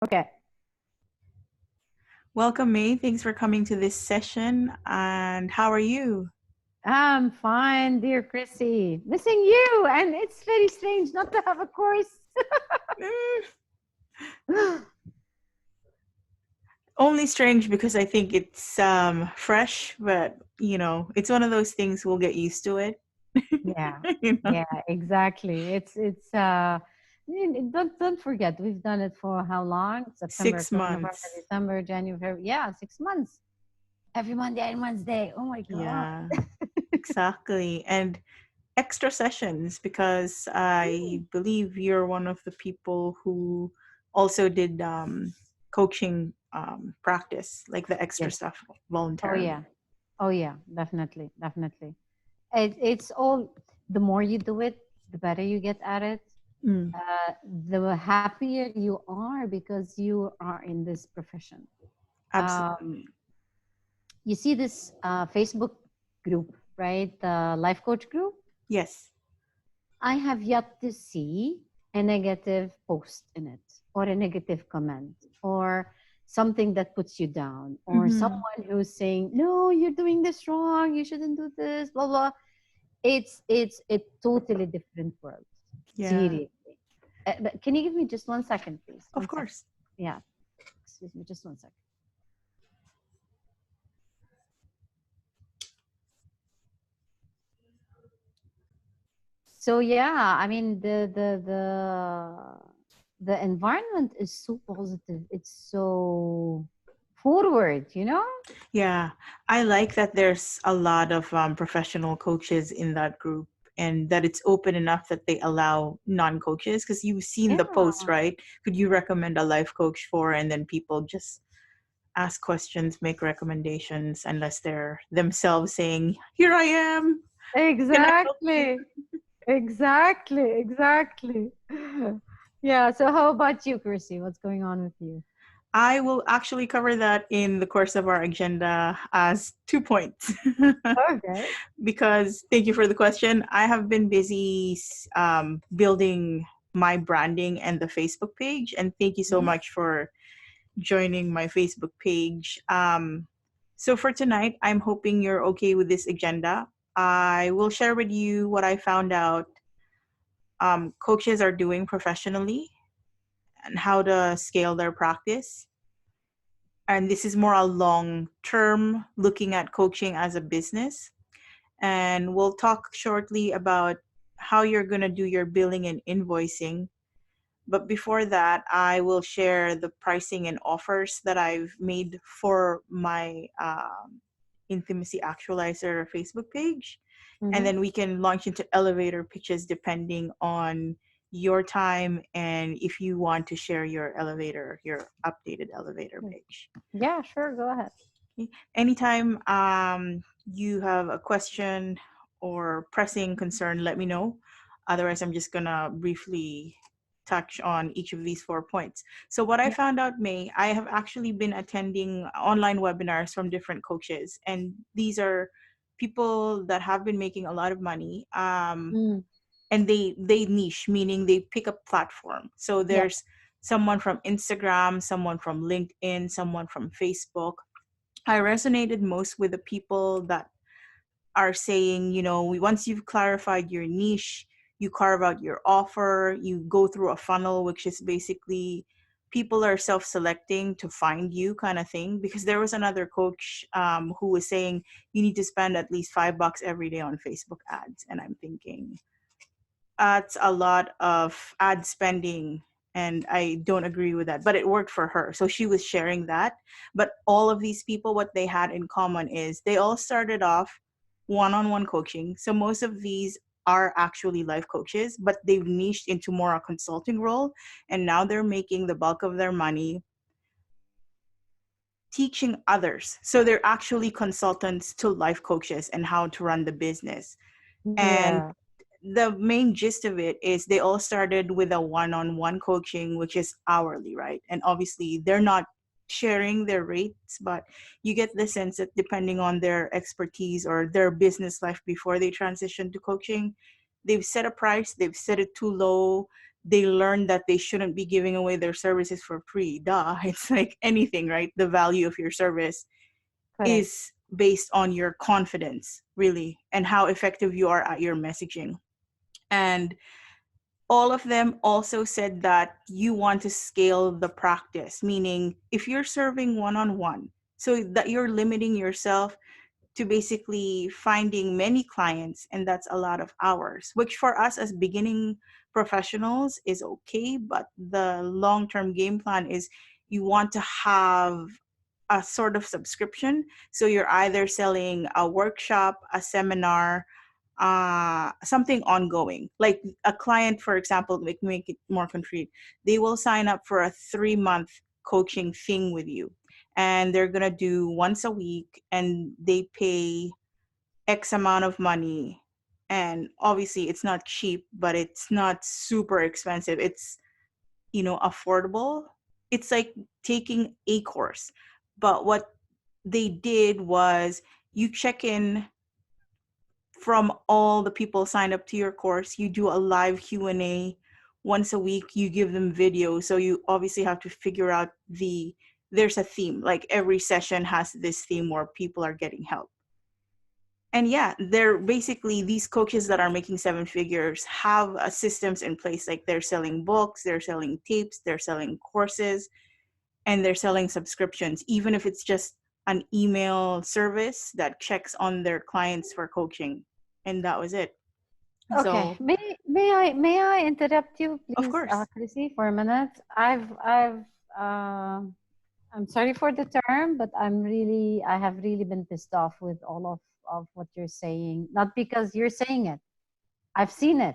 Okay. Welcome, May. Thanks for coming to this session. And how are you? I'm fine, dear Chrissy. Missing you. And it's very strange not to have a course. Only strange because I think it's fresh, but it's one of those things we'll get used to it. Yeah. You know? Yeah, exactly. Don't forget, we've done it for how long? September, Six October, November, months. December, January, February. Yeah, 6 months. Every Monday and Wednesday. Oh my God. Yeah, exactly. And extra sessions because I believe you're one of the people who also did coaching practice, like the extra Yes. stuff Oh yeah. voluntarily. Oh yeah, definitely, definitely. It's all, the more you do it, the better you get at it. Mm, The happier you are because you are in this profession. Um, absolutely. you see this Facebook group, right? The life coach group. Yes. I have yet to see a negative post in it, or a negative comment, or something that puts you down, or Mm-hmm. someone who's saying, no, you're doing this wrong, you shouldn't do this, blah blah. It's a totally different world. Yeah, Seriously. But can you give me just 1 second, please? of 1 second. course. Yeah. Excuse me, just 1 second. So yeah, I mean the environment is so positive. It's so forward, you know? Yeah, I like that there's a lot of professional coaches in that group and that it's open enough that they allow non-coaches because you've seen the post, Yeah. right? Could you recommend a life coach for? And then people just ask questions, make recommendations, unless they're themselves saying, "Here I am. Can I help you?" Exactly. Exactly. Exactly. Yeah. So how about you, Chrissy? What's going on with you? I will actually cover that in the course of our agenda as 2 points. Okay. Because thank you for the question. I have been busy building my branding and the Facebook page, and thank you so Mhm. much for joining my Facebook page. So for tonight, I'm hoping you're okay with this agenda. I will share with you what I found out coaches are doing professionally and how to scale their practice. And this is more a long term looking at coaching as a business. And we'll talk shortly about how you're going to do your billing and invoicing. But before that, I will share the pricing and offers that I've made for my Intimacy Actualizer Facebook page. And Mhm. then we can launch into elevator pitches depending on your time and if you want to share your updated elevator page. Yeah, sure. Go ahead. Okay. Anytime you have a question or pressing concern, let me know. Otherwise, I'm just gonna briefly touch on each of these 4 points. So, what I Yeah. found out, May, I have actually been attending online webinars from different coaches, and these are people that have been making a lot of money. Mm. And they niche, meaning they pick a platform. So Yeah. there's someone from Instagram, someone from LinkedIn, someone from Facebook. I resonated most with the people that are saying, once you've clarified your niche, you carve out your offer, you go through a funnel, which is basically people are self-selecting to find you kind of thing. Because there was another coach who was saying you need to spend at least $5 every day on Facebook ads. And I'm thinking, that's a lot of ad spending and I don't agree with that, but it worked for her, so she was sharing that. But all of these people, what they had in common is they all started off one-on-one coaching. So most of these are actually life coaches, but they've niched into more a consulting role, and now they're making the bulk of their money teaching others. So they're actually consultants to life coaches and how to run the business. And Yeah. the main gist of it is they all started with a one-on-one coaching, which is hourly, right? And obviously they're not sharing their rates, but you get the sense that depending on their expertise or their business life before they transition to coaching, they've set a price, they've set it too low, they learn that they shouldn't be giving away their services for free. Duh. It's like anything, right? The value of your service Correct. is based on your confidence, really, and how effective you are at your messaging. And all of them also said that you want to scale the practice, meaning if you're serving one-on-one, so that you're limiting yourself to basically finding many clients, and that's a lot of hours, which for us as beginning professionals is okay, but the long-term game plan is you want to have a sort of subscription. So you're either selling a workshop, a seminar, something ongoing. Like a client, for example, make it more concrete. They will sign up for a 3-month coaching thing with you, and they're gonna do once a week, and they pay X amount of money. And obviously, it's not cheap, but it's not super expensive. It's affordable. It's like taking a course, but what they did was you check in from all the people signed up to your course. You do a live Q&A once a week. You give them video, so you obviously have to figure out there's a theme. Like every session has this theme where people are getting help. And yeah, they're basically, these coaches that are making 7 figures have systems in place. Like they're selling books, they're selling tapes, they're selling courses, and they're selling subscriptions, even if it's just an email service that checks on their clients for coaching. And that was it. Okay. So, May I interrupt you, of please, course. Chrissy, for a minute? I'm sorry for the term, but I have really been pissed off with all of what you're saying. Not because you're saying it. I've seen it.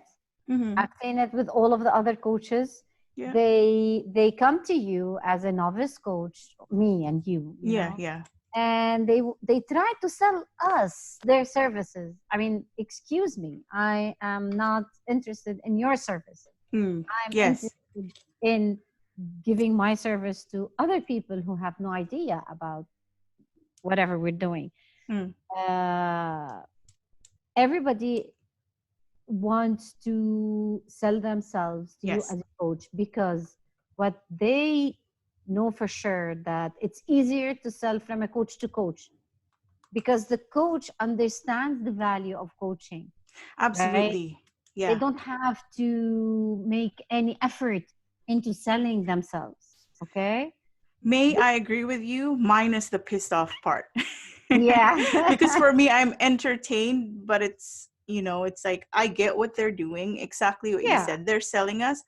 Mm-hmm. I've seen it with all of the other coaches. Yeah. They come to you as a novice coach, me and you Yeah, know, yeah. and they try to sell us their services. I mean, excuse me, I am not interested in your services. I'm Yes. interested in giving my service to other people who have no idea about whatever we're doing. Everybody wants to sell themselves to you Yes. as a coach because what they know for sure that it's easier to sell from a coach to coach because the coach understands the value of coaching. Absolutely. Right? Yeah. They don't have to make any effort into selling themselves. Okay. May I agree with you, minus the pissed off part. Yeah. Because for me, I'm entertained, but it's like I get what they're doing, exactly what you Yeah. said. They're selling us.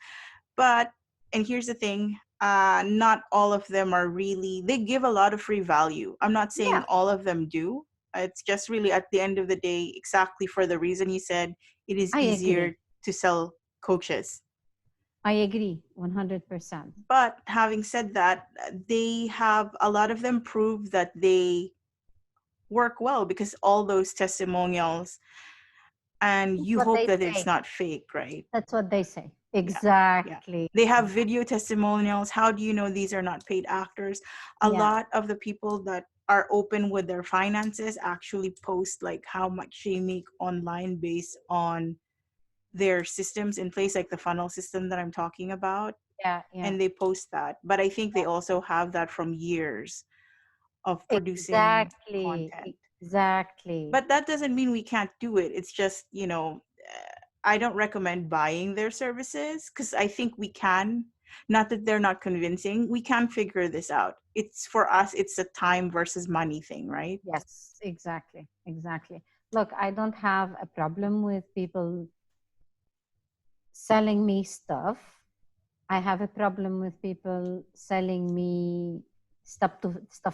But, and here's the thing, not all of them are really, they give a lot of free value. I'm not saying Yeah. all of them do. It's just really at the end of the day, exactly for the reason you said, it is I easier agree. to sell coaches. I agree 100%. But having said that, they have a lot of them prove that they work well because all those testimonials, and That's you what hope they that it's say. not fake, right? That's what they say. Yeah. Exactly. They have video testimonials. How do you know these are not paid actors? A Yeah. lot of the people that are open with their finances actually post like how much they make online based on their systems in place, like the funnel system that I'm talking about. Yeah. Yeah. And they post that. But I think they also have that from years of producing Exactly. content. Exactly. But that doesn't mean we can't do it. It's just, I don't recommend buying their services because I think we can. Not that they're not convincing. We can figure this out. It's for us, it's a time versus money thing, right? Yes, exactly. Exactly. Look, I don't have a problem with people selling me stuff. I have a problem with people selling me stuff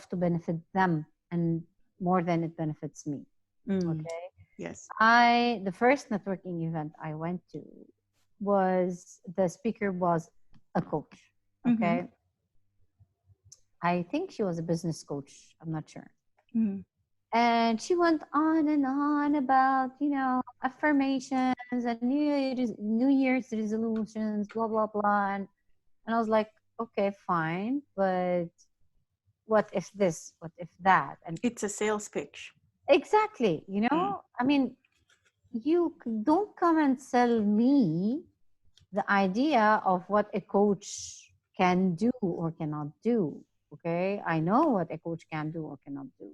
to benefit them and more than it benefits me. Okay. Yes. The first networking event I went to was the speaker was a coach. Okay. I think she was a business coach. I'm not sure. And she went on and on about, affirmations and New Year's resolutions, blah, blah, blah. And I was like, okay, fine. But what if this? What if that? And it's a sales pitch. Exactly. I mean, you don't come and sell me the idea of what a coach can do or cannot do. Okay, I know what a coach can do or cannot do.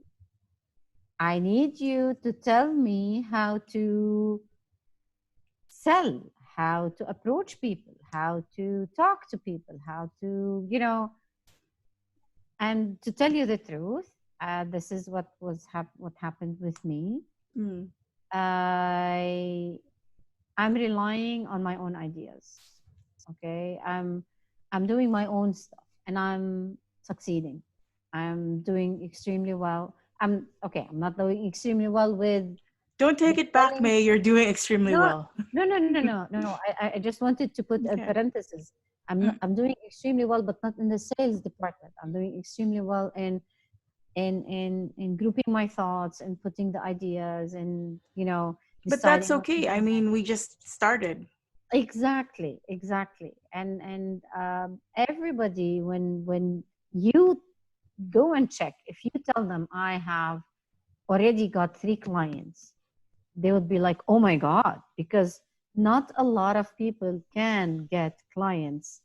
I need you to tell me how to sell, how to approach people, how to talk to people, how to, and to tell you the truth, this is what what happened with me. Mm. I'm relying on my own ideas. Okay, I'm doing my own stuff, and I'm succeeding. I'm doing extremely well. I'm not doing extremely well Don't take with it back, selling. May. You're doing extremely No, well. no. I just wanted to put a Okay. parenthesis. Mm. I'm doing extremely well, but not in the sales department. I'm doing extremely well in grouping my thoughts and putting the ideas and But that's deciding what to okay. do I mean, we just started. exactly. And everybody, when you go and check, if you tell them I have already got 3 clients, they would be like, oh my God, because not a lot of people can get clients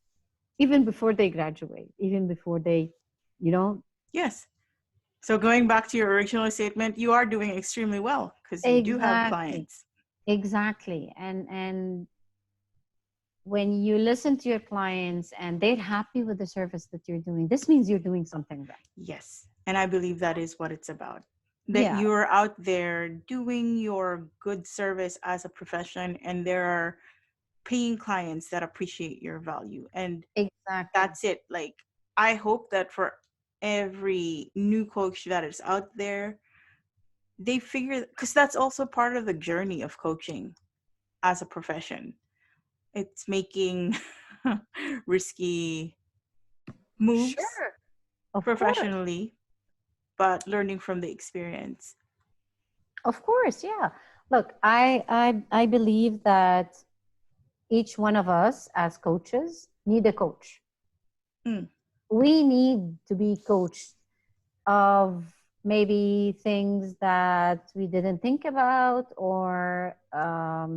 even before they graduate, even before they, you know, Yes. So going back to your original statement, you are doing extremely well because you do have exactly, clients. exactly. And when you listen to your clients and they're happy with the service that you're doing, this means you're doing something right. Yes. And I believe that is what it's about. That Yeah, you're out there doing your good service as a profession, and there are paying clients that appreciate your value. And exactly. that's it. Like, I hope that for every new coach that is out there, they figure, because that's also part of the journey of coaching as a profession. It's making risky moves Sure, of course. professionally, but learning from the experience. Of course, yeah. Look, I believe that each one of us as coaches need a coach. Mm. We need to be coached of maybe things that we didn't think about, or I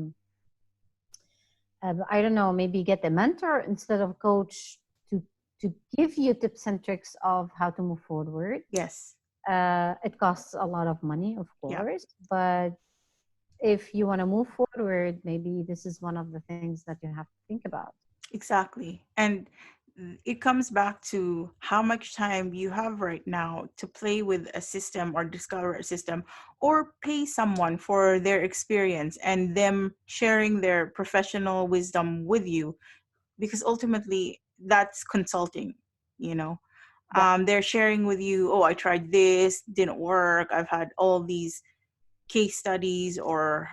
don't know, maybe get a mentor instead of coach to to give you tips and tricks of how to move forward. Yes. It costs a lot of money, of Yeah, course, but if you want to move forward, maybe this is one of the things that you have to think about. exactly. And it comes back to how much time you have right now to play with a system or discover a system, or pay someone for their experience and them sharing their professional wisdom with you, because ultimately that's consulting, you know. Yeah, They're sharing with you, oh, I tried this, didn't work, I've had all these case studies or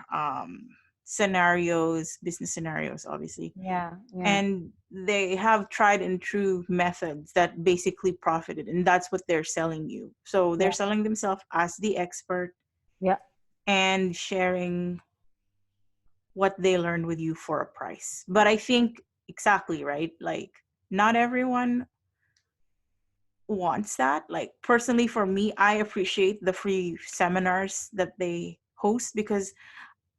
scenarios, business scenarios, obviously. yeah. And they have tried and true methods that basically profited, and that's what they're selling you. So they're Yeah, selling themselves as the expert yeah, and sharing what they learned with you for a price. But I think exactly right, like not everyone wants that. Like personally for me, I appreciate the free seminars that they host because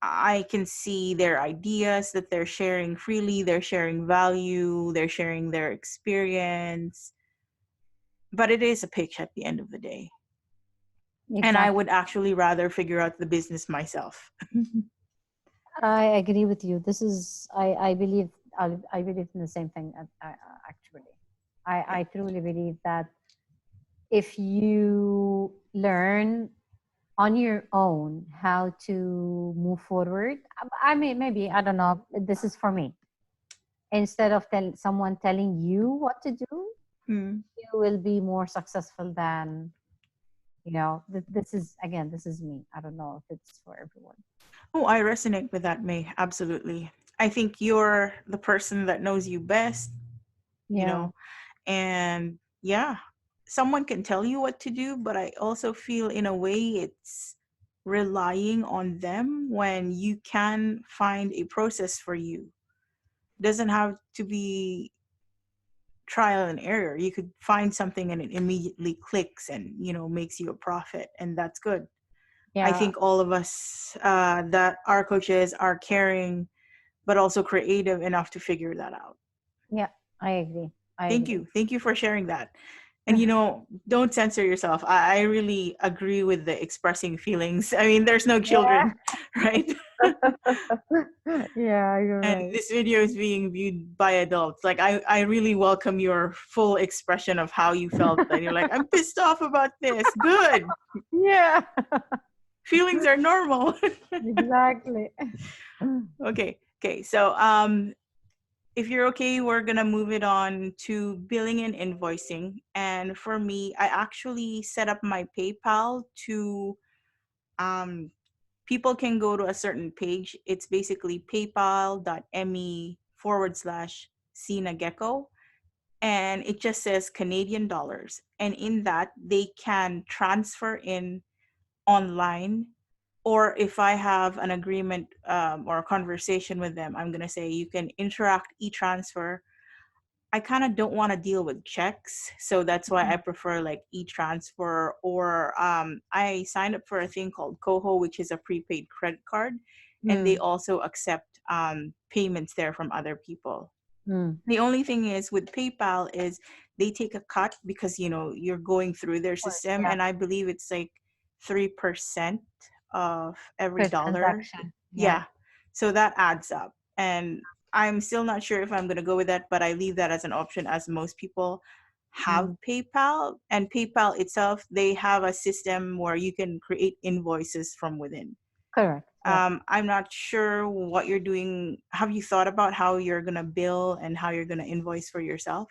I can see their ideas that they're sharing freely, they're sharing value, they're sharing their experience. But it is a pitch at the end of the day. And I exactly. would actually rather figure out the business myself. I agree with you. This is, I believe in the same thing. Actually, Yeah, I truly believe that if you learn on your own how to move forward, I mean, maybe I don't know. This is for me. Instead of someone telling you what to do, mm. you will be more successful than this is, again, this is me. I don't know if it's for everyone. Oh, I resonate with that, May. Absolutely. I think you're the person that knows you best, you Yeah, know, and yeah, someone can tell you what to do, but I also feel in a way it's relying on them when you can find a process for you. Doesn't have to be trial and error. You could find something and it immediately clicks and, makes you a profit, and that's good. I yeah, think all of us that are coaches are carrying but also creative enough to figure that out. Yeah, I agree. Thank you. Thank you for sharing that. And, you know, don't censor yourself. I really agree with the expressing feelings. I mean, there's no Yeah. children, right? Yeah, you're And right. this video is being viewed by adults. Like, I really welcome your full expression of how you felt. And you're like, I'm pissed off about this. Good. Yeah. Feelings are normal. Exactly. Okay. Okay. So, if you're okay, we're gonna move it on to billing and invoicing. And for me, I actually set up my PayPal to um, people can go to a certain page. It's basically paypal.me/Sina and it just says Canadian dollars. And in that, they can transfer in online. Or if I have an agreement or a conversation with them, I'm gonna say you can interact e-transfer. I kind of don't want to deal with checks, so that's why I prefer like e-transfer. Or I signed up for a thing called Coho, which is a prepaid credit card, and they Mm, also accept payments there from other people. mm. The only thing is with PayPal is they take a cut because you know you're going through their Of course, system, yeah. and I believe it's like 3% of every Per dollar. transaction. Yeah. Yeah, so that adds up, and I'm still not sure if I'm going to go with that, but I leave that as an option as most people have Mm, PayPal. And PayPal itself, they have a system where you can create invoices from within. correct. Yeah. I'm not sure what you're doing. Have you thought about how you're gonna bill and how you're gonna invoice for yourself?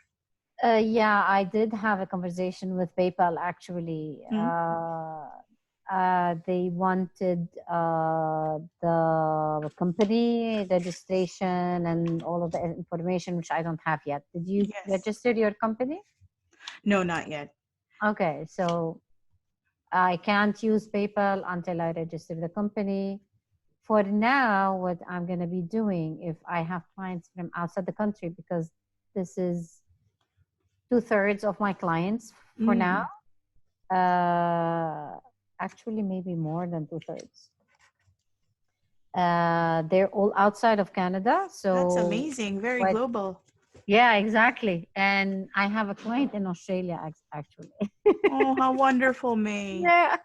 Yeah, I did have a conversation with PayPal actually. Hmm? They wanted the company registration and all of the information, which I don't have yet. Did you Yes. register your company? No, not yet. Okay, so I can't use PayPal until I register the company. For now, what I'm going to be doing if I have clients from outside the country, because this is 2/3 of my clients for now. Mm, Actually, maybe more than 2/3. They're all outside of Canada. that's So, amazing. Very what? global. Yeah, exactly. And I have a client in Australia, actually. Oh, how wonderful, May. Yeah.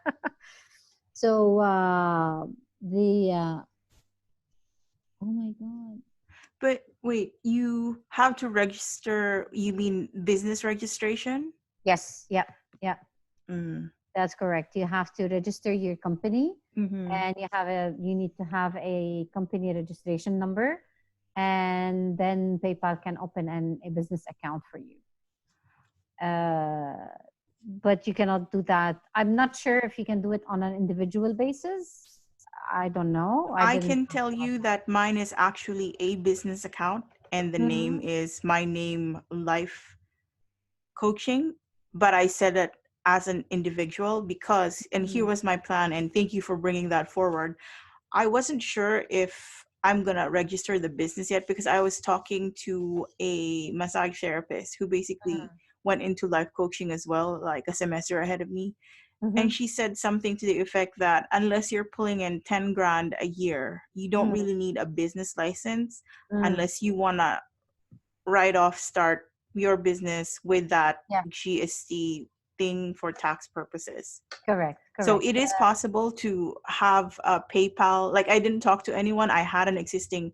So, the, oh my God. But wait, you have to register, you mean business registration? Yes. Yeah. Yeah. Mm. That's correct. You have to register your company, Mm-hmm. and you need to have a company registration number, and then PayPal can open a business account for you. But you cannot do that. I'm not sure if you can do it on an individual basis. I don't know. I I didn't can think tell about you that mine is actually a business account, and the that. name is my name life coaching, but I said it as an individual because, and here was my plan, and thank you for bringing that forward. I wasn't sure if I'm gonna register the business yet because I was talking to a massage therapist who basically went into life coaching as well, like a semester ahead of me. Mm-hmm. And she said something to the effect that unless you're pulling in 10 grand a year, you don't Mm-hmm. really need a business license Mm. unless you wanna right off start your business with that Yeah, GST thing for tax purposes. correct, So correct. it is possible to have a PayPal. Like I didn't talk to anyone. I had an existing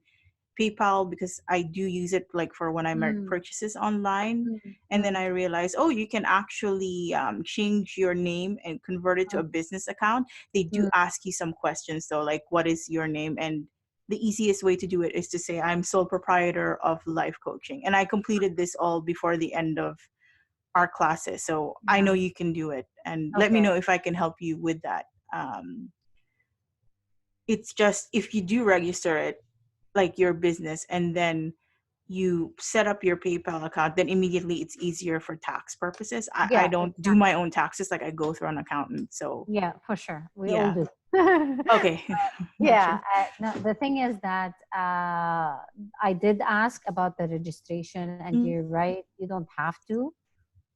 PayPal because I do use it like for when I make Mm, purchases online. mm, And then mm, I realized, oh, you can actually change your name and convert it to a business account. They do mm, ask you some questions though, like what is your name? And the easiest way to do it is to say, I'm sole proprietor of life coaching. And I completed this all before the end of our classes. So I know yeah. you can do it. And let me Okay. know if I can help you with that. It's just if you do register it, like your business, and then you set up your PayPal account, then immediately it's easier for tax purposes. I Yeah, don't do my exactly. own taxes, like I go through an accountant. So Yeah, for sure. We all yeah. do. Okay. Yeah. Gotcha. No, the thing is that I did ask about the registration, and Mm, you're right. You don't have to.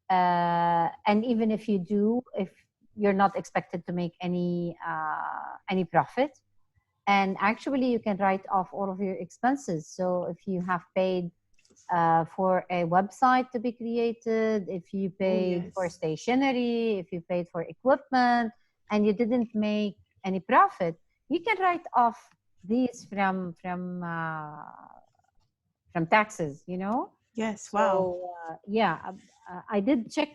And even if you do, if you're not expected to make any profit, And actually, you can write off all of your expenses. So if you have paid for a website to be created, if you paid for stationery, if you paid for equipment, and you didn't make any profit, you can write off these from taxes, you know? Yes. Wow. So yeah, I did check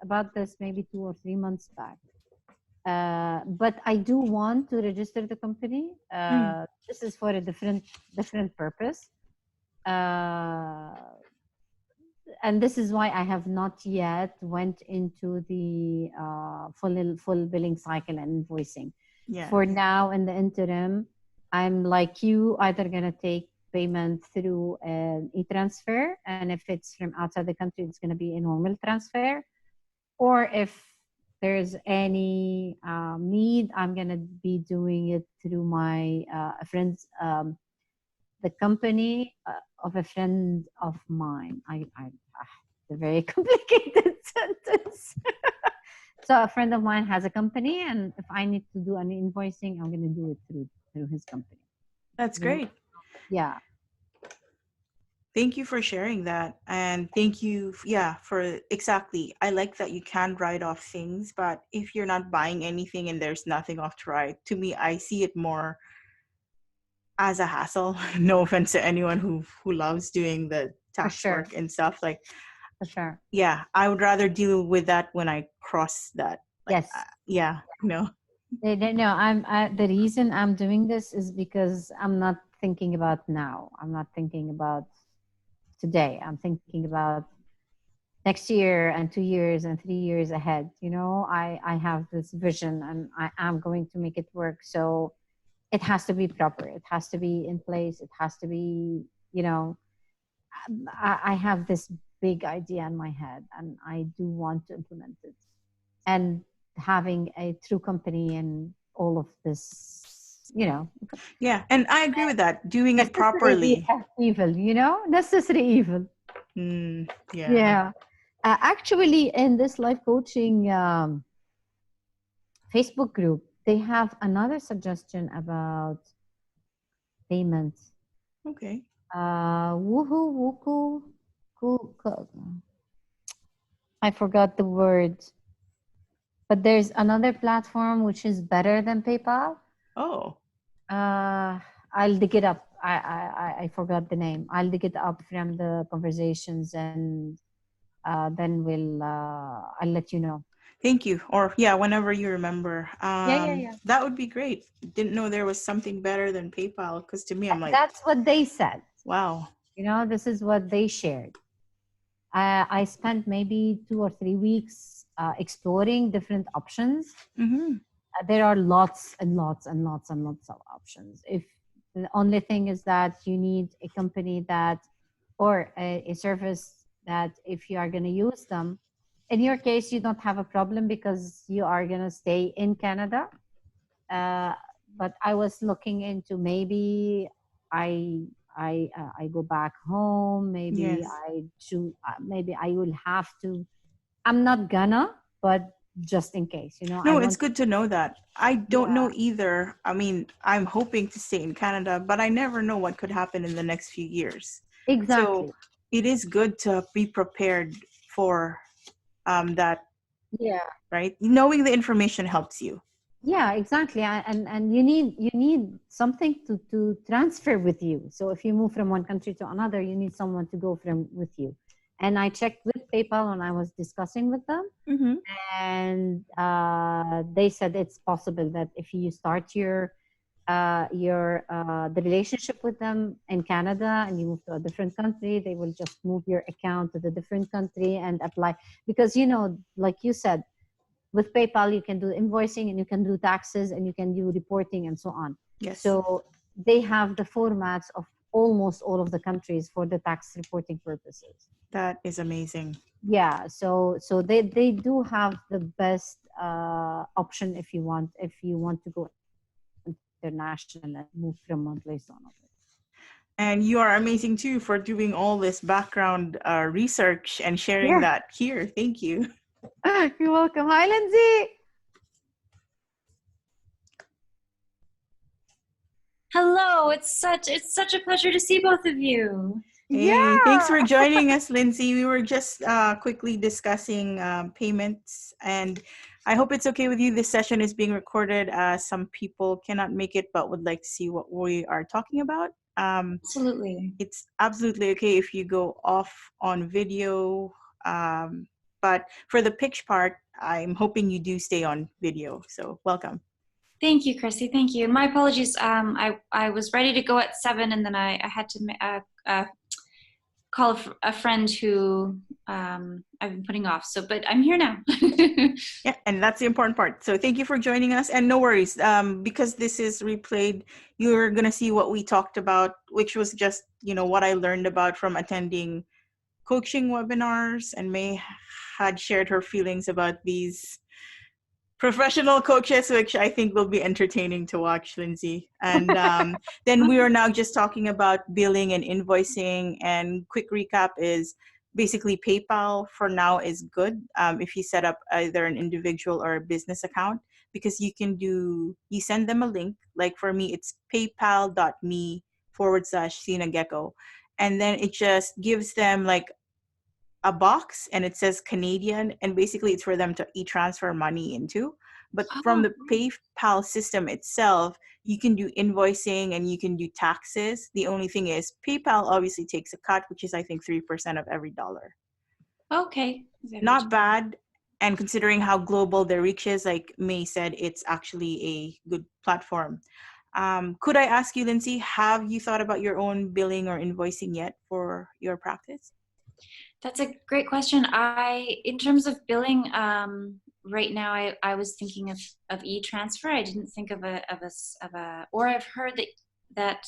about this maybe 2 or 3 months back. But I do want to register the company. This is for a different purpose. And this is why I have not yet went into the full billing cycle and invoicing. Yeah. For now, in the interim, I'm like you, either gonna take payment through an e-transfer, and if it's from outside the country, it's gonna be a normal transfer, or if there's any need, I'm gonna be doing it through my friends, the company of a friend of mine. It's a very complicated sentence. So a friend of mine has a company, and if I need to do any invoicing, I'm gonna do it through his company. That's great. Yeah. Thank you for sharing that. And thank you, for exactly. I like that you can write off things, but if you're not buying anything and there's nothing off to write, to me, I see it more as a hassle. No offense to anyone who loves doing the tax work and stuff. Like, for sure. Yeah, I would rather deal with that when I cross that. Like, Yes. No. No, the reason I'm doing this is because I'm not thinking about now. I'm not thinking about today. I'm thinking about next year and 2 years and 3 years ahead. You know, I have this vision and I am going to make it work. So it has to be proper. It has to be in place. It has to be, you know, I have this big idea in my head and I do want to implement it. And having a true company and all of this, you know. Yeah, and I agree with that. Doing it properly. Evil, you know, necessary evil. Yeah. Actually, in this life coaching Facebook group, they have another suggestion about payments. Okay. I forgot the word. But there's another platform which is better than PayPal. Oh. I'll dig it up. I forgot the name. I'll dig it up from the conversations and then I'll let you know. Thank you. Or whenever you remember. Yeah. That would be great. Didn't know there was something better than PayPal, because to me, I'm like, that's what they said. Wow. You know, this is what they shared. I spent maybe 2 or 3 weeks exploring different options. There are lots and lots and lots and lots of options. If the only thing is that you need a company or a service that if you are going to use them, in your case, you don't have a problem because you are going to stay in Canada. But I was looking into maybe I go back home. Maybe maybe I will have to. I'm not gonna, but just in case, you know. No, it's good to know that. I don't know either. I mean, I'm hoping to stay in Canada, but I never know what could happen in the next few years. Exactly. So it is good to be prepared for that. Yeah. Right? Knowing the information helps you. Yeah, exactly. And you need something to transfer with you. So if you move from one country to another, you need someone to go with you. And I checked with PayPal when I was discussing with them, and they said it's possible that if you start the relationship with them in Canada and you move to a different country, they will just move your account to the different country and apply. Because, you know, like you said, with PayPal, you can do invoicing and you can do taxes and you can do reporting and so on. Yes. So they have the formats of almost all of the countries for the tax reporting purposes. That is amazing. Yeah. So they do have the best option if you want to go international and move from one place to another. And you are amazing too for doing all this background research and sharing that here. Thank you. You're welcome. Hi, Lindsey. Hello, it's such a pleasure to see both of you. Hey, thanks for Yeah. joining us, Lindsay. We were just quickly discussing payments, and I hope it's okay with you. This session is being recorded. Some people cannot make it, but would like to see what we are talking about. Absolutely. It's absolutely okay if you go off on video, but for the pitch part, I'm hoping you do stay on video. So welcome. Thank you, Chrissy. Thank you. My apologies. I was ready to go at 7, and then I had to call a friend who I've been putting off. So, but I'm here now. Yeah, and that's the important part. So thank you for joining us, and no worries, because this is replayed, you're gonna see what we talked about, which was just what I learned about from attending coaching webinars, and May had shared her feelings about these professional coaches, which I think will be entertaining to watch, Lindsay. And then we are now just talking about billing and invoicing. And quick recap is basically PayPal for now is good if you set up either an individual or a business account, because you send them a link. Like for me, it's paypal.me/Gecko. And then it just gives them like a box and it says Canadian, and basically it's for them to e-transfer money into. But from the PayPal system itself, you can do invoicing and you can do taxes. The only thing is PayPal obviously takes a cut, which is I think 3% of every dollar. Okay. Not bad. And considering how global their reach is, like May said, it's actually a good platform. Could I ask you, Lindsay, have you thought about your own billing or invoicing yet for your practice? That's a great question. In terms of billing, right now, I was thinking of e-transfer. I didn't think of or I've heard that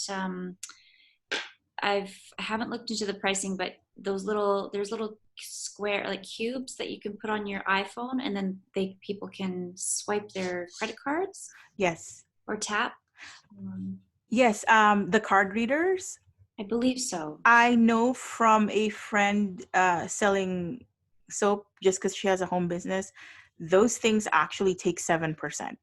I haven't looked into the pricing, but there's little square like cubes that you can put on your iPhone, and then people can swipe their credit cards. Yes. Or tap. Yes, the card readers. I believe so. I know from a friend selling soap, just because she has a home business, those things actually take 7%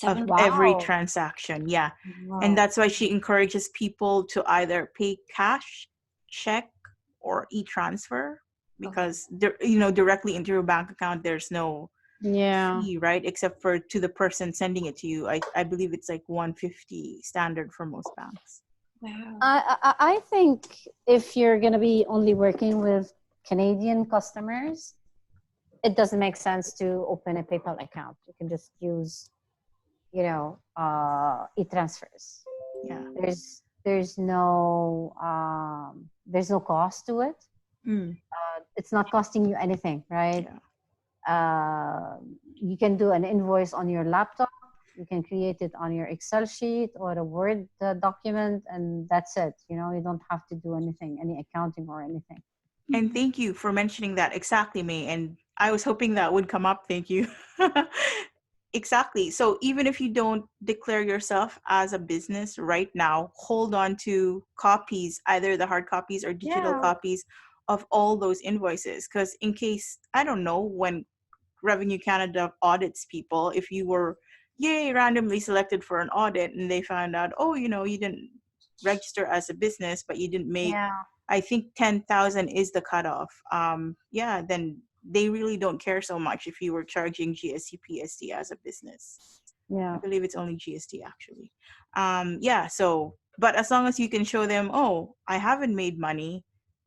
of every transaction. Yeah. Wow. And that's why she encourages people to either pay cash, check, or e-transfer, because directly into your bank account, there's no fee, right? Except for to the person sending it to you. I believe it's like $150 standard for most banks. Wow. I think if you're going to be only working with Canadian customers, it doesn't make sense to open a PayPal account. You can just use, e-transfers. Yeah. There's no cost to it. It's not costing you anything, right? Yeah. You can do an invoice on your laptop. You can create it on your Excel sheet or a Word document, and that's it. You don't have to do anything, any accounting or anything. And thank you for mentioning that. Exactly, May. And I was hoping that would come up. Thank you. Exactly. So even if you don't declare yourself as a business right now, hold on to copies, either the hard copies or digital copies of all those invoices. Because in case, I don't know, when Revenue Canada audits people, if you were randomly selected for an audit and they found out, you didn't register as a business, but you didn't make, I think 10,000 is the cutoff. Then they really don't care so much if you were charging GST, PST as a business. Yeah. I believe it's only GST actually. So, but as long as you can show them, I haven't made money.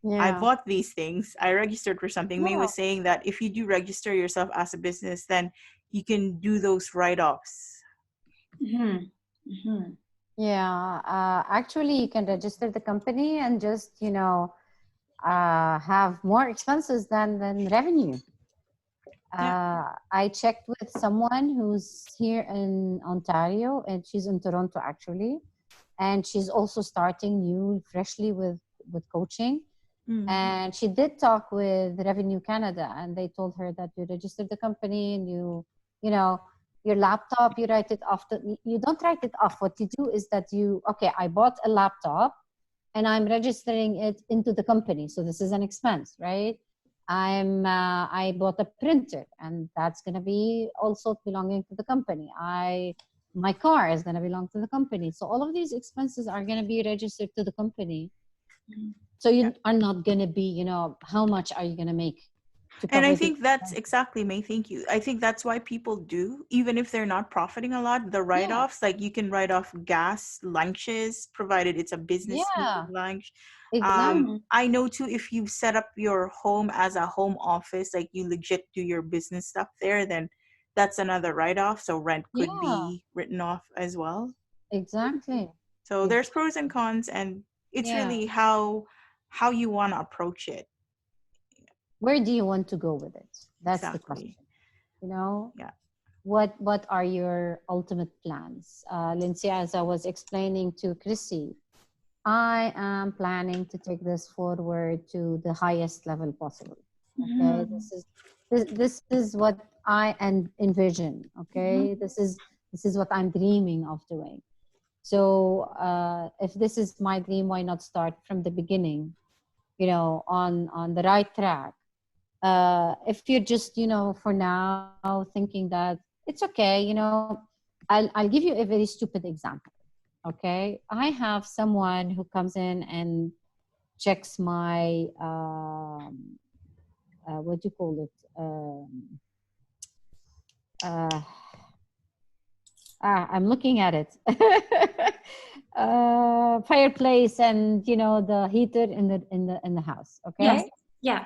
I bought these things. I registered for something. May was saying that if you do register yourself as a business, then you can do those write-offs. Mm-hmm. Mm-hmm. Yeah. Actually, you can register the company and just, have more expenses than revenue. I checked with someone who's here in Ontario, and she's in Toronto actually, and she's also starting freshly with coaching. Mm-hmm. And she did talk with Revenue Canada, and they told her that you register the company and your laptop, you write it off. You don't write it off. What you do is that I bought a laptop and I'm registering it into the company. So this is an expense, right? I bought a printer and that's going to be also belonging to the company. I My car is going to belong to the company. So all of these expenses are going to be registered to the company. So you are not going to be, how much are you going to make to And cover I the think that's expenses? exactly, May, thank you. I think that's why people do, even if they're not profiting a lot, the Yeah, write-offs, like you can write off gas, lunches, provided it's a business yeah, lunch. exactly. I know too, if you set up your home as a home office, like you legit do your business stuff there, then that's another write-off. So rent could Yeah, be written off as well. exactly. So there's pros and Exactly. cons, and it's Yeah. really how you want to approach it. Where do you want to go with it? That's the Exactly. question. You know, Yeah. what are your ultimate plans? Lindsay, as I was explaining to Chrissy, I am planning to take this forward to the highest level possible. Okay, Mhm. this is what I envision. Mhm. Okay, this is what I'm dreaming of doing. So if this is my dream, why not start from the beginning? On the right track. If you're just for now thinking that it's okay, I'll give you a very stupid example. Okay, I have someone who comes in and checks my what do you call it, uh, I'm looking at it. Fireplace and the heater in the house. Yes. Okay, Yeah.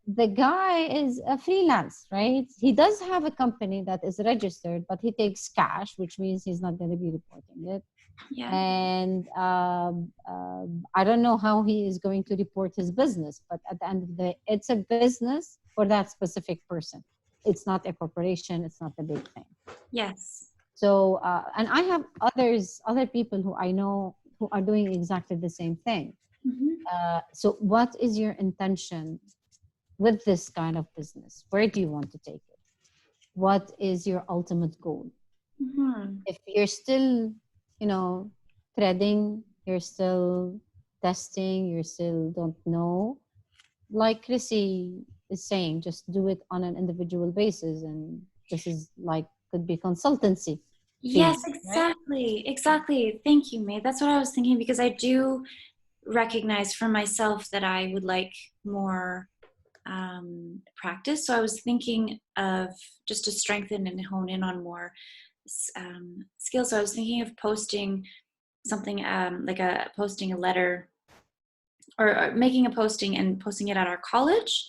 the guy is a freelance, right? He does have a company that is registered, but he takes cash, which means he's not going to be reporting it. Yeah. And I don't know how he is going to report his business, but at the end of the day, it's a business for that specific person. It's not a corporation. It's not a big thing. Yes. So, and I have other people who I know who are doing exactly the same thing. Mhm. So what is your intention with this kind of business? Where do you want to take it? What is your ultimate goal? Mhm. If you're still, threading, you're still testing, you still don't know, like Chrissy is saying, just do it on an individual basis. And this is like, could be consultancy Yes, fees, right? exactly. Exactly. Thank you, May. That's what I was thinking because I do recognize for myself that I would like more practice. So I was thinking of just to strengthen and hone in on more skills. So I was thinking of posting something like posting a letter or making a posting and posting it at our college,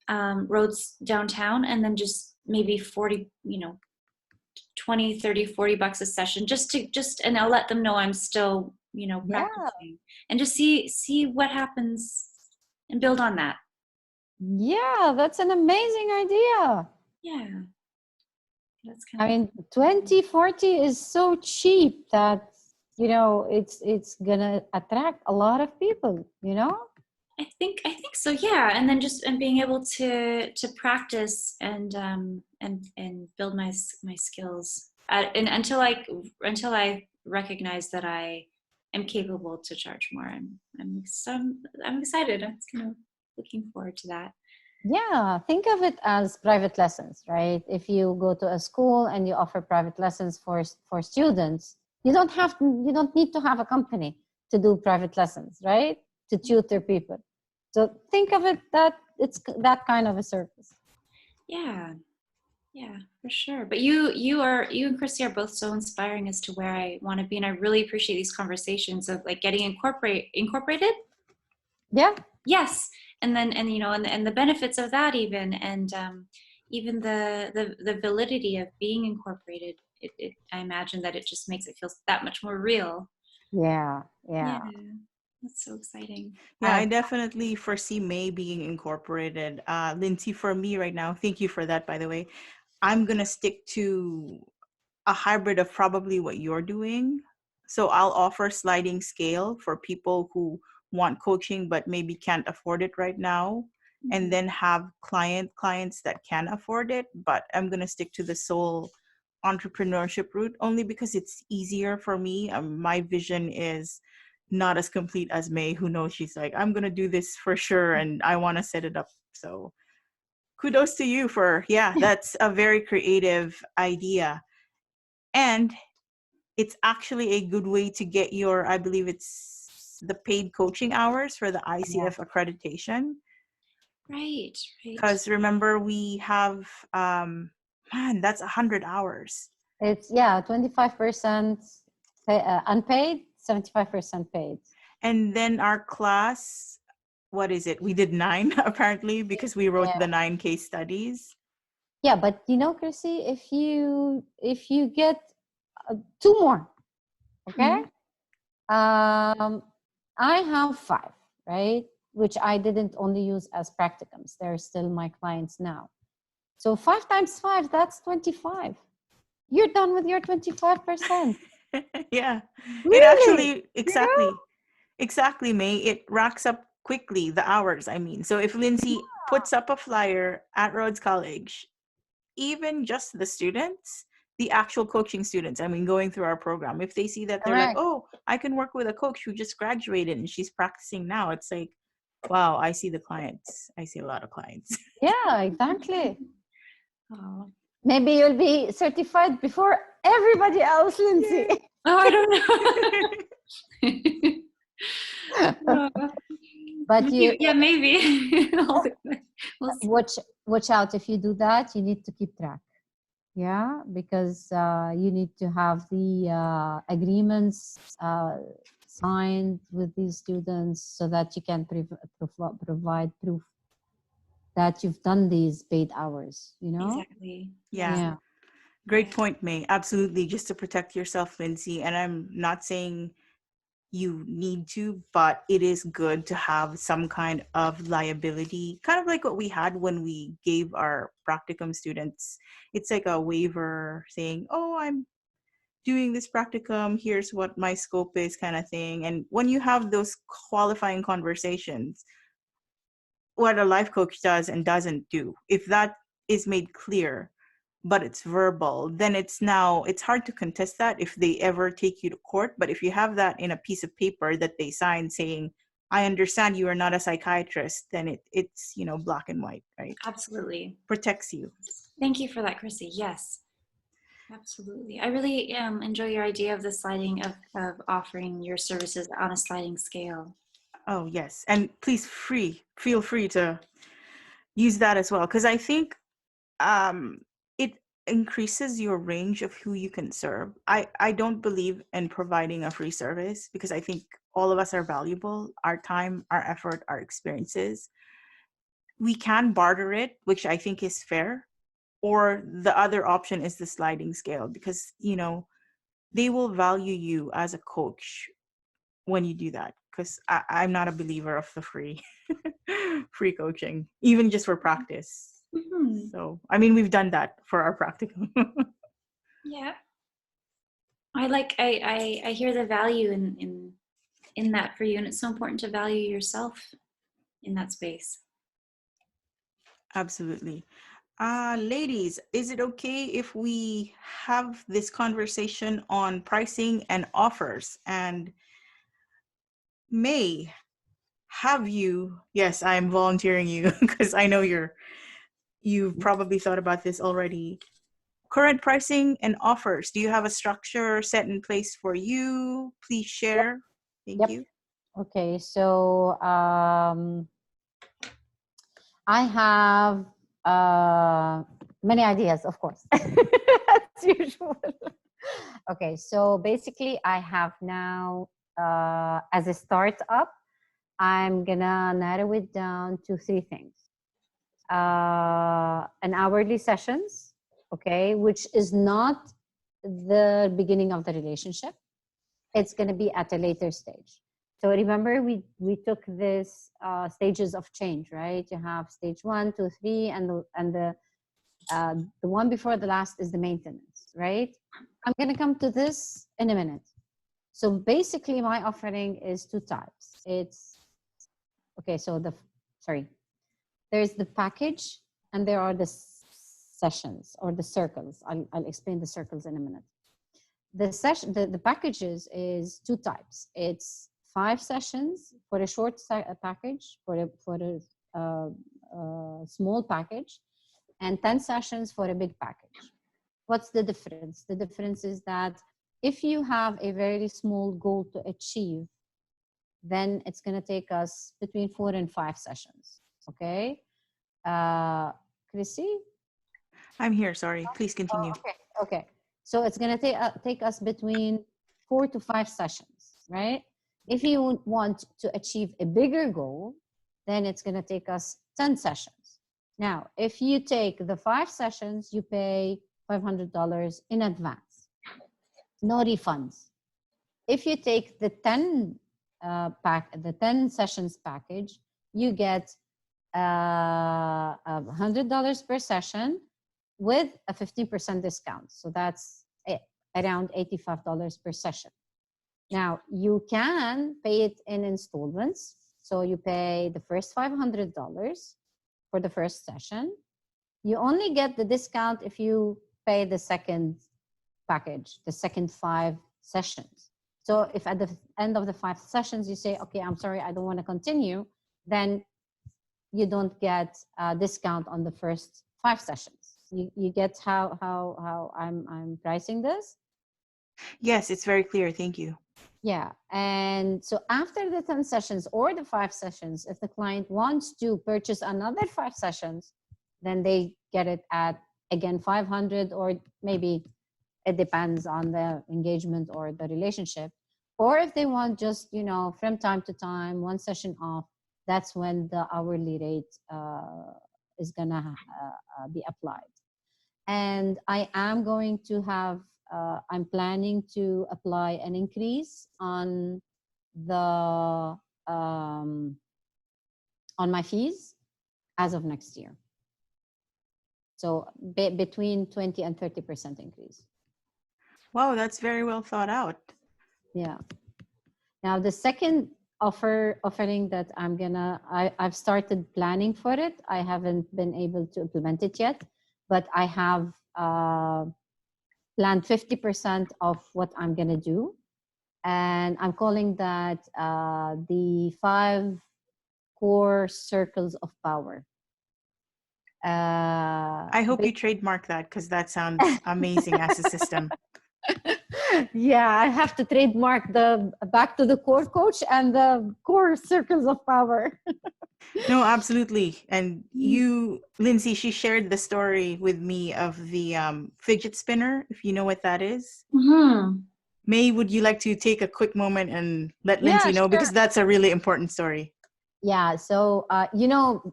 roads downtown, and then just maybe 40, 20, 30, 40 bucks a session and I'll let them know I'm still, Yeah, practicing and just see what happens and build on that. yeah, that's an amazing idea. Yeah. That's I kind of, mean, 2040 is so cheap that it's gonna attract a lot of people. I think so. Yeah. And then and being able to practice and build my skills and until I recognize that I am capable to charge more. I'm excited. I'm kind of looking forward to that. Yeah, think of it as private lessons, right? If you go to a school and you offer private lessons for students, you don't need to have a company to do private lessons, right? To tutor people. So think of it that it's that kind of a service. Yeah. Yeah, for sure. But you and Christy are both so inspiring as to where I want to be, and I really appreciate these conversations of like getting incorporated. Yeah, Yes, and then and the benefits of that and even the validity of being incorporated. I imagine that it just makes it feel that much more real. yeah, Yeah, yeah. that's so exciting. Yeah, I I've definitely foresee May being incorporated. Lindsay, for me right now, thank you for that, by the way. I'm going to stick to a hybrid of probably what you're doing. So I'll offer sliding scale for people who want coaching but maybe can't afford it right now, and then have clients that can afford it. But I'm going to stick to the sole entrepreneurship route only because it's easier for me. My vision is not as complete as May, who knows she's like, I'm going to do this for sure and I want to set it up. So kudos to you for, yeah, that's a very creative idea. And it's actually a good way to get your, I believe it's the paid coaching hours for the ICF accreditation. Right. Because remember, we have, man, that's 100 hours. It's 25% unpaid, 75% paid. And then our class, what is it? We did 9 apparently, because we wrote the 9 case studies. Yeah, but Chrissy, if you get 2 more, okay? I have 5, right? Which I didn't only use as practicums. They're still my clients now. So 5 times 5, that's 25. You're done with your 25%. Yeah. Really? It actually, exactly, May. It racks up quickly, the hours, I mean. So if Lindsey puts up a flyer at Rhodes College, even just the students, the actual coaching students, I mean, going through our program, if they see that, they're like, oh, I can work with a coach who just graduated and she's practicing now. It's like, wow, I see the clients. I see a lot of clients. Yeah, exactly. Oh. Maybe you'll be certified before everybody else, Lindsey. Oh, I don't know. But maybe. We'll see. watch out. If you do that, you need to keep track. Yeah, because you need to have the agreements signed with these students so that you can provide proof that you've done these paid hours, Exactly. Yeah. Great point, May. Absolutely. Just to protect yourself, Lindsey. And I'm not saying you need to, but it is good to have some kind of liability, kind of like what we had when we gave our practicum students. It's like a waiver saying, oh, I'm doing this practicum, here's what my scope is, kind of thing. And when you have those qualifying conversations, what a life coach does and doesn't do, if that is made clear, but it's verbal, then it's hard to contest that if they ever take you to court. But if you have that in a piece of paper that they sign saying, I understand you are not a psychiatrist, then it's black and white, right? Absolutely. Protects you. Thank you for that, Chrissy. Yes, absolutely. I really enjoy your idea of the sliding of offering your services on a sliding scale. Oh, yes. And please feel free to use that as well. Because I think it increases your range of who you can serve. I don't believe in providing a free service because I think all of us are valuable. Our time, our effort, our experiences. We can barter it, which I think is fair. Or the other option is the sliding scale because, they will value you as a coach when you do that. Because I'm not a believer of the free coaching, even just for practice. Mm-hmm. So, I mean, we've done that for our practicum. Yeah. I hear the value in that for you, and it's so important to value yourself in that space. Absolutely. Ladies, is it okay if we have this conversation on pricing and offers? And May, yes, I'm volunteering you because I know you've probably thought about this already. Current pricing and offers. Do you have a structure set in place for you? Please share. Thank you. Okay, so I have many ideas, of course, as usual. Okay, so basically I have now, as a startup, I'm gonna narrow it down to 3 things. An hourly sessions, okay, which is not the beginning of the relationship. It's gonna be at a later stage. So remember, we took this stages of change, right? You have stage 1, 2, 3, and the one before the last is the maintenance, right? I'm gonna come to this in a minute. So basically, my offering is 2 types. It's okay. So there's the package, and there are the sessions or the circles. I'll explain the circles in a minute. The packages is 2 types. It's 5 sessions for a short package, for a small package, and 10 sessions for a big package. What's the difference? The difference is that If you have a very small goal to achieve, then it's going to take us between 4 and 5 sessions. Okay. Chrissy? I'm here. Sorry. Please continue. Okay. Okay. So it's going to take us between 4 to 5 sessions, right? If you want to achieve a bigger goal, then it's going to take us 10 sessions. Now, if you take the 5 sessions, you pay $500 in advance. No refunds. If you take the 10 sessions package, you get $100 per session with a 15% discount. So that's around $85 per session. Now, you can pay it in installments. So you pay the first $500 for the first session. You only get the discount if you pay the second package, the second 5 sessions. So if at the end of the 5 sessions you say, okay, I'm sorry, I don't want to continue, then you don't get a discount on the first 5 sessions. You get how I'm pricing this? Yes, it's very clear. Thank you. Yeah. And so after the 10 sessions or the 5 sessions, if the client wants to purchase another 5 sessions, then they get it at, again, 500, or maybe it depends on the engagement or the relationship. Or if they want just, from time to time, 1 session off, that's when the hourly rate is going to be applied. And I am going to have, I'm planning to apply an increase on the, on my fees as of next year. So between 20 and 30% increase. Wow, that's very well thought out. Yeah. Now the second offering that I've started planning for it. I haven't been able to implement it yet, but I have planned 50% of what I'm gonna do. And I'm calling that the 5 core circles of power. I hope you trademark that, because that sounds amazing as a system. Yeah, I have to trademark the back to the core coach and the core circles of power. No, absolutely. And you, Lindsey, she shared the story with me of the fidget spinner, if you know what that is. Mm-hmm. May, would you like to take a quick moment and let Lindsey know? Sure. Because that's a really important story. Yeah, so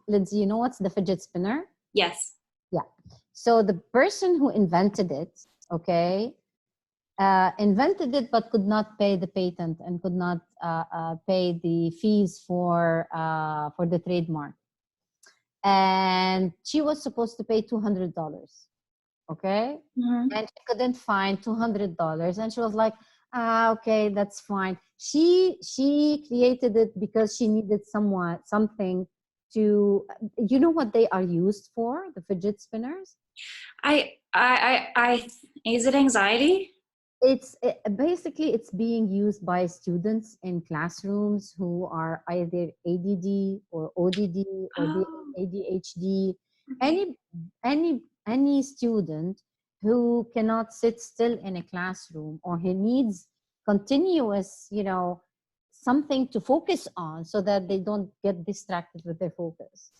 Lindsey, what's the fidget spinner? Yes. Yeah. So the person who invented it, okay, invented it but could not pay the patent and could not pay the fees for the trademark. And she was supposed to pay $200, okay? Mm-hmm. And she couldn't find $200, and she was like, okay, that's fine. She created it because she needed something to, what they are used for, the fidget spinners? Is it anxiety? Basically it's being used by students in classrooms who are either ADD or ODD or ADHD. Okay. Any student who cannot sit still in a classroom, or who needs continuous, something to focus on so that they don't get distracted with their focus.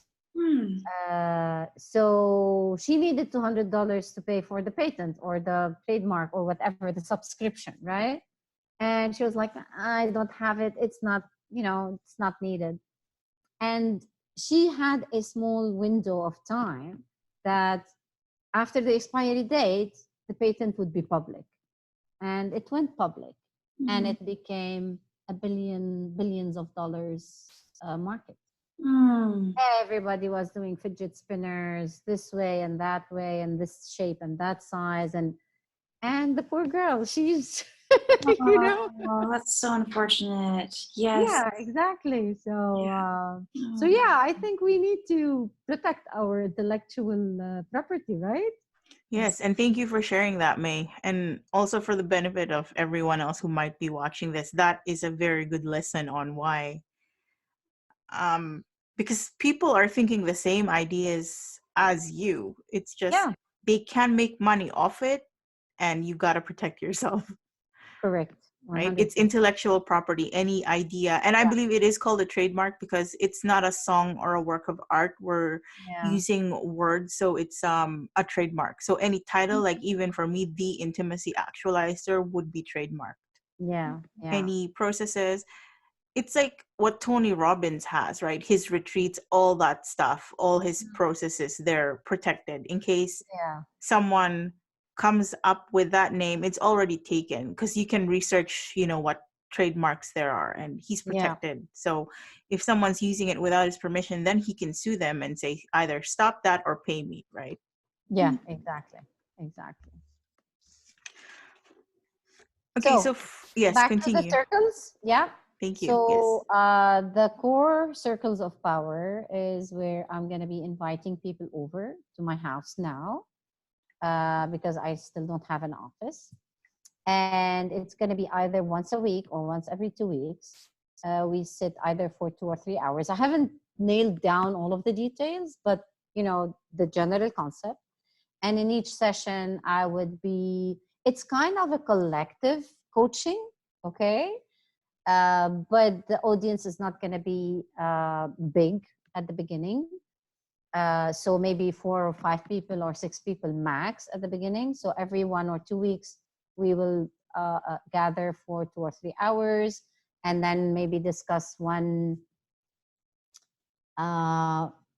So she needed $200 to pay for the patent or the trademark or whatever, the subscription, right? And she was like, I don't have it. It's not, it's not needed. And she had a small window of time that after the expiry date, the patent would be public. And it went public, and it became a billions of dollars market. Everybody was doing fidget spinners this way and that way and this shape and that size, and the poor girl, she's Oh, that's so unfortunate. Yes. Yeah, exactly. So yeah, I think we need to protect our intellectual property, right? Yes, and thank you for sharing that, May. And also, for the benefit of everyone else who might be watching this, that is a very good lesson on why. Because people are thinking the same ideas as you. It's just they can make money off it, and you got to protect yourself. Correct. right? It's 100%. intellectual property, any idea. And I Yeah. believe it is called a trademark because it's not a song or a work of art. We're Yeah. using words, so it's a trademark. So any title, like even for me, the intimacy actualizer would be trademarked. Yeah. Yeah. Any processes, it's like what Tony Robbins has, right? His retreats, all that stuff, all his processes, they're protected in case Yeah. someone comes up with that name. It's already taken because you can research, what trademarks there are, and he's Yeah. protected. So if someone's using it without his permission, then he can sue them and say either stop that or pay me, right? Yeah. Exactly. Exactly. Okay, so So yes, back to the continue. circles. Yeah. Thank you. So Yes. the core circles of power is where I'm going to be inviting people over to my house now because I still don't have an office. And it's going to be either once a week or once every 2 weeks. We sit either for 2 or 3 hours. I haven't nailed down all of the details, but the general concept. And in each session, it's kind of a collective coaching, okay? But the audience is not going to be big at the beginning. So maybe 4 or 5 people or 6 people max at the beginning. So every 1 or 2 weeks, we will gather for 2 or 3 hours and then maybe discuss one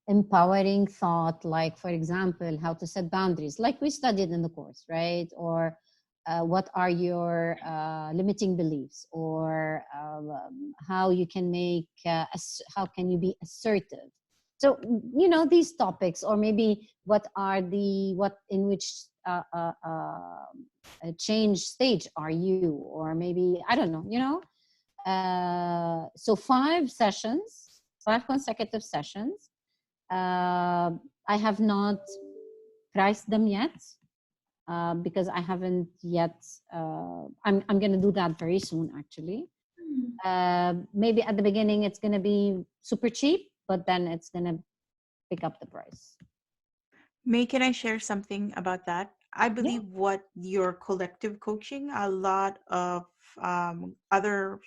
empowering thought, like, for example, how to set boundaries, like we studied in the course, right? Or what are your limiting beliefs, or how you can how can you be assertive? So these topics, or maybe what in which change stage are you, or maybe I don't know. So 5 consecutive sessions. I have not priced them yet. Because I haven't yet. I'm going to do that very soon, actually. Maybe at the beginning it's going to be super cheap, but then it's going to pick up the price. May, can I share something about that? I believe what your collective coaching, a lot of other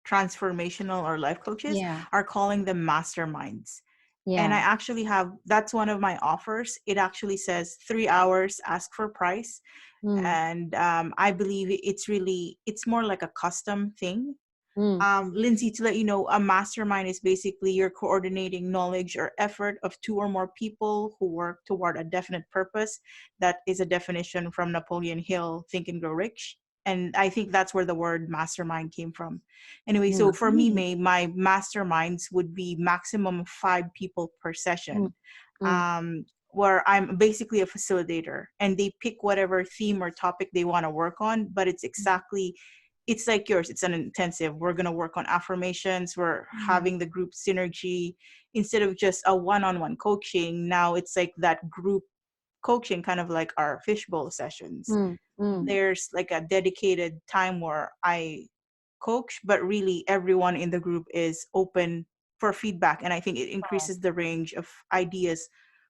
transformational or life coaches are calling them masterminds. And I actually that's one of my offers. It actually says 3 hours, ask for price. And I believe it's more like a custom thing. Lindsey, to let you know, a mastermind is basically you're coordinating knowledge or effort of 2 or more people who work toward a definite purpose. That is a definition from Napoleon Hill, Think and Grow Rich. And I think that's where the word mastermind came from. Anyway, so for me, May, my masterminds would be maximum 5 people per session, where I'm basically a facilitator and they pick whatever theme or topic they want to work on, but it's like yours. It's an intensive. We're going to work on affirmations. We're having the group synergy instead of just a one-on-one coaching. Now it's like that group coaching, kind of like our fishbowl sessions. There's like a dedicated time where I coach, but really everyone in the group is open for feedback. And I think it increases the range of ideas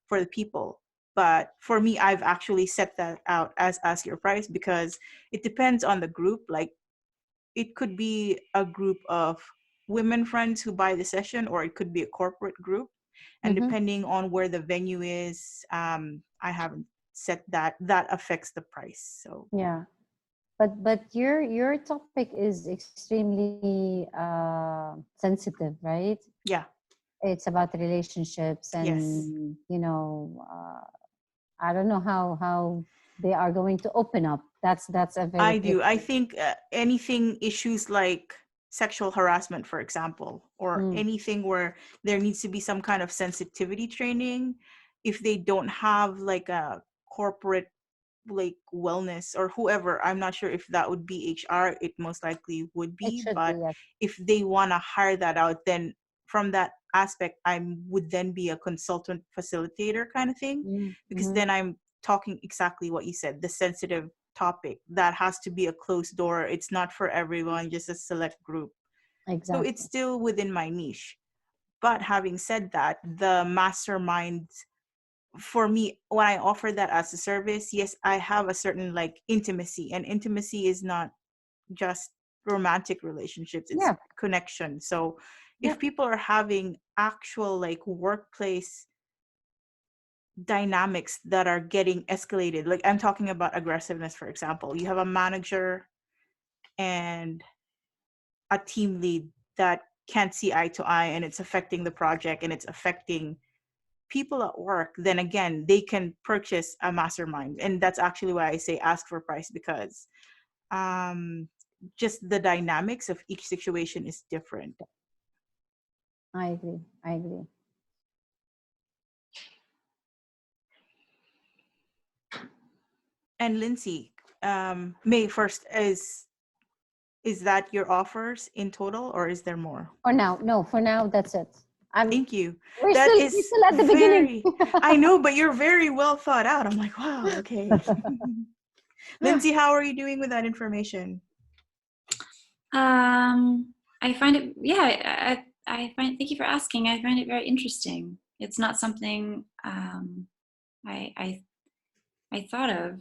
for the people. But for me, I've actually set that out as ask your price because it depends on the group. Like, it could be a group of women friends who buy the session, or it could be a corporate group. And depending on where the venue is, I haven't set that affects the price. So yeah, but your topic is extremely sensitive, right? Yeah. It's about relationships, and I don't know how they are going to open up. That's a very I do. I think anything issues like sexual harassment, for example, or anything where there needs to be some kind of sensitivity training, if they don't have like a corporate like wellness or whoever, I'm not sure if that would be HR. It most likely would It be, should but be, yes. if they want to hire that out, then from that aspect, I would then be a consultant facilitator kind of thing, because then I'm talking exactly what you said, the sensitive topic that has to be a closed door. It's not for everyone, just a select group. Exactly. So it's still within my niche. But having said that, the mastermind, for me, when I offer that as a service, yes, I have a certain like intimacy, and intimacy is not just romantic relationships, it's Yeah. connection. So if Yeah. people are having actual like workplace dynamics that are getting escalated, like I'm talking about aggressiveness, for example, you have a manager and a team lead that can't see eye to eye, and it's affecting the project and it's affecting people at work, then again, they can purchase a mastermind. And that's actually why I say ask for price, because just the dynamics of each situation is different. I agree. I agree. And Lindsey, May 1st, is that your offers in total, or is there more? For now, no. For now, that's it. Thank you. We're That still, is we're still at the beginning. I know, but you're very well thought out. I'm like, wow, okay. Lindsey, how are you doing with that information? I find it, yeah, I find, thank you for asking. I find it very interesting. It's not something I thought of.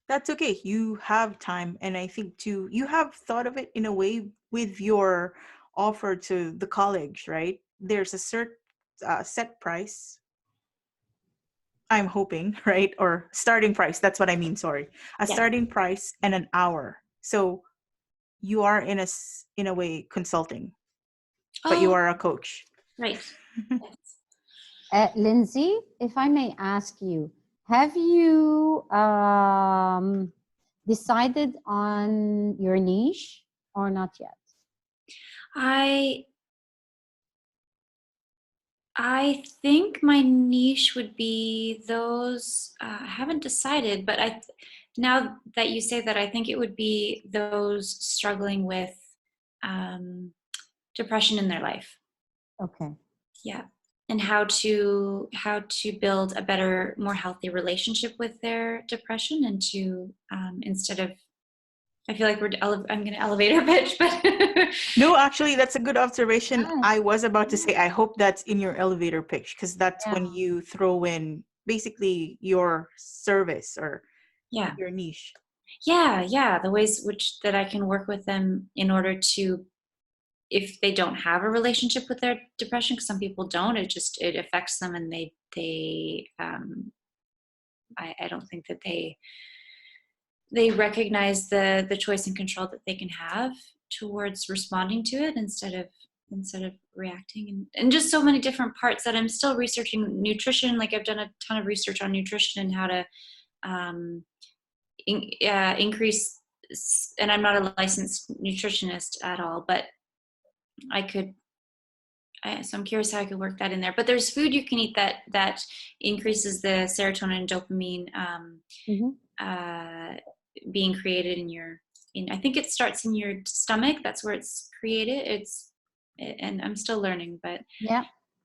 That's okay. You have time. And I think too, you have thought of it in a way with your offer to the college, right? There's a set price, I'm hoping, right? Or starting price. That's what I mean. Sorry. A Yeah. starting price and an hour. So you are in a way consulting, but you are a coach. Right. Lindsey, if I may ask you, have you decided on your niche or not yet? I think my niche would be those, I haven't decided, but now that you say that, I think it would be those struggling with depression in their life. Okay. Yeah. And how to build a better, more healthy relationship with their depression, and to instead of, I feel like I'm going to elevator pitch, but no, actually, that's a good observation. Nice. I was about to say, I hope that's in your elevator pitch, because that's when you throw in basically your service or your niche. Yeah. The ways that I can work with them in order to, if they don't have a relationship with their depression, because some people don't, it affects them, and I don't think that they recognize the choice and control that they can have towards responding to it instead of reacting, and just so many different parts that I'm still researching. Nutrition, like I've done a ton of research on nutrition and how to increase, and I'm not a licensed nutritionist at all, but so I'm curious how I could work that in there. But there's food you can eat that increases the serotonin and dopamine being created I think it starts in your stomach. That's where it's created. And I'm still learning, but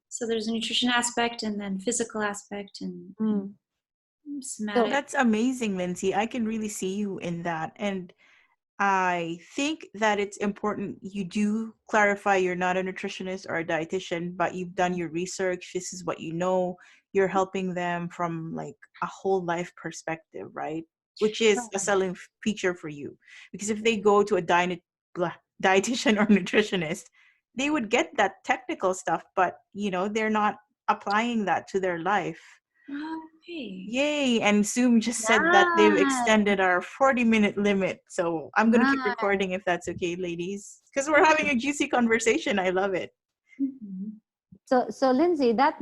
so there's a nutrition aspect, and then physical aspect, and somatic. That's amazing, Lindsey. I can really see you in that. And I think that it's important you do clarify you're not a nutritionist or a dietitian, but you've done your research. This is what you know. You're helping them from like a whole life perspective, right? Which is a selling feature for you. Because if they go to a dietitian or nutritionist, they would get that technical stuff, but they're not applying that to their life. Okay. Yay. And Zoom just said that they've extended our 40-minute limit. So I'm going to keep recording if that's okay, ladies, because we're having a juicy conversation. I love it. So Lindsey, that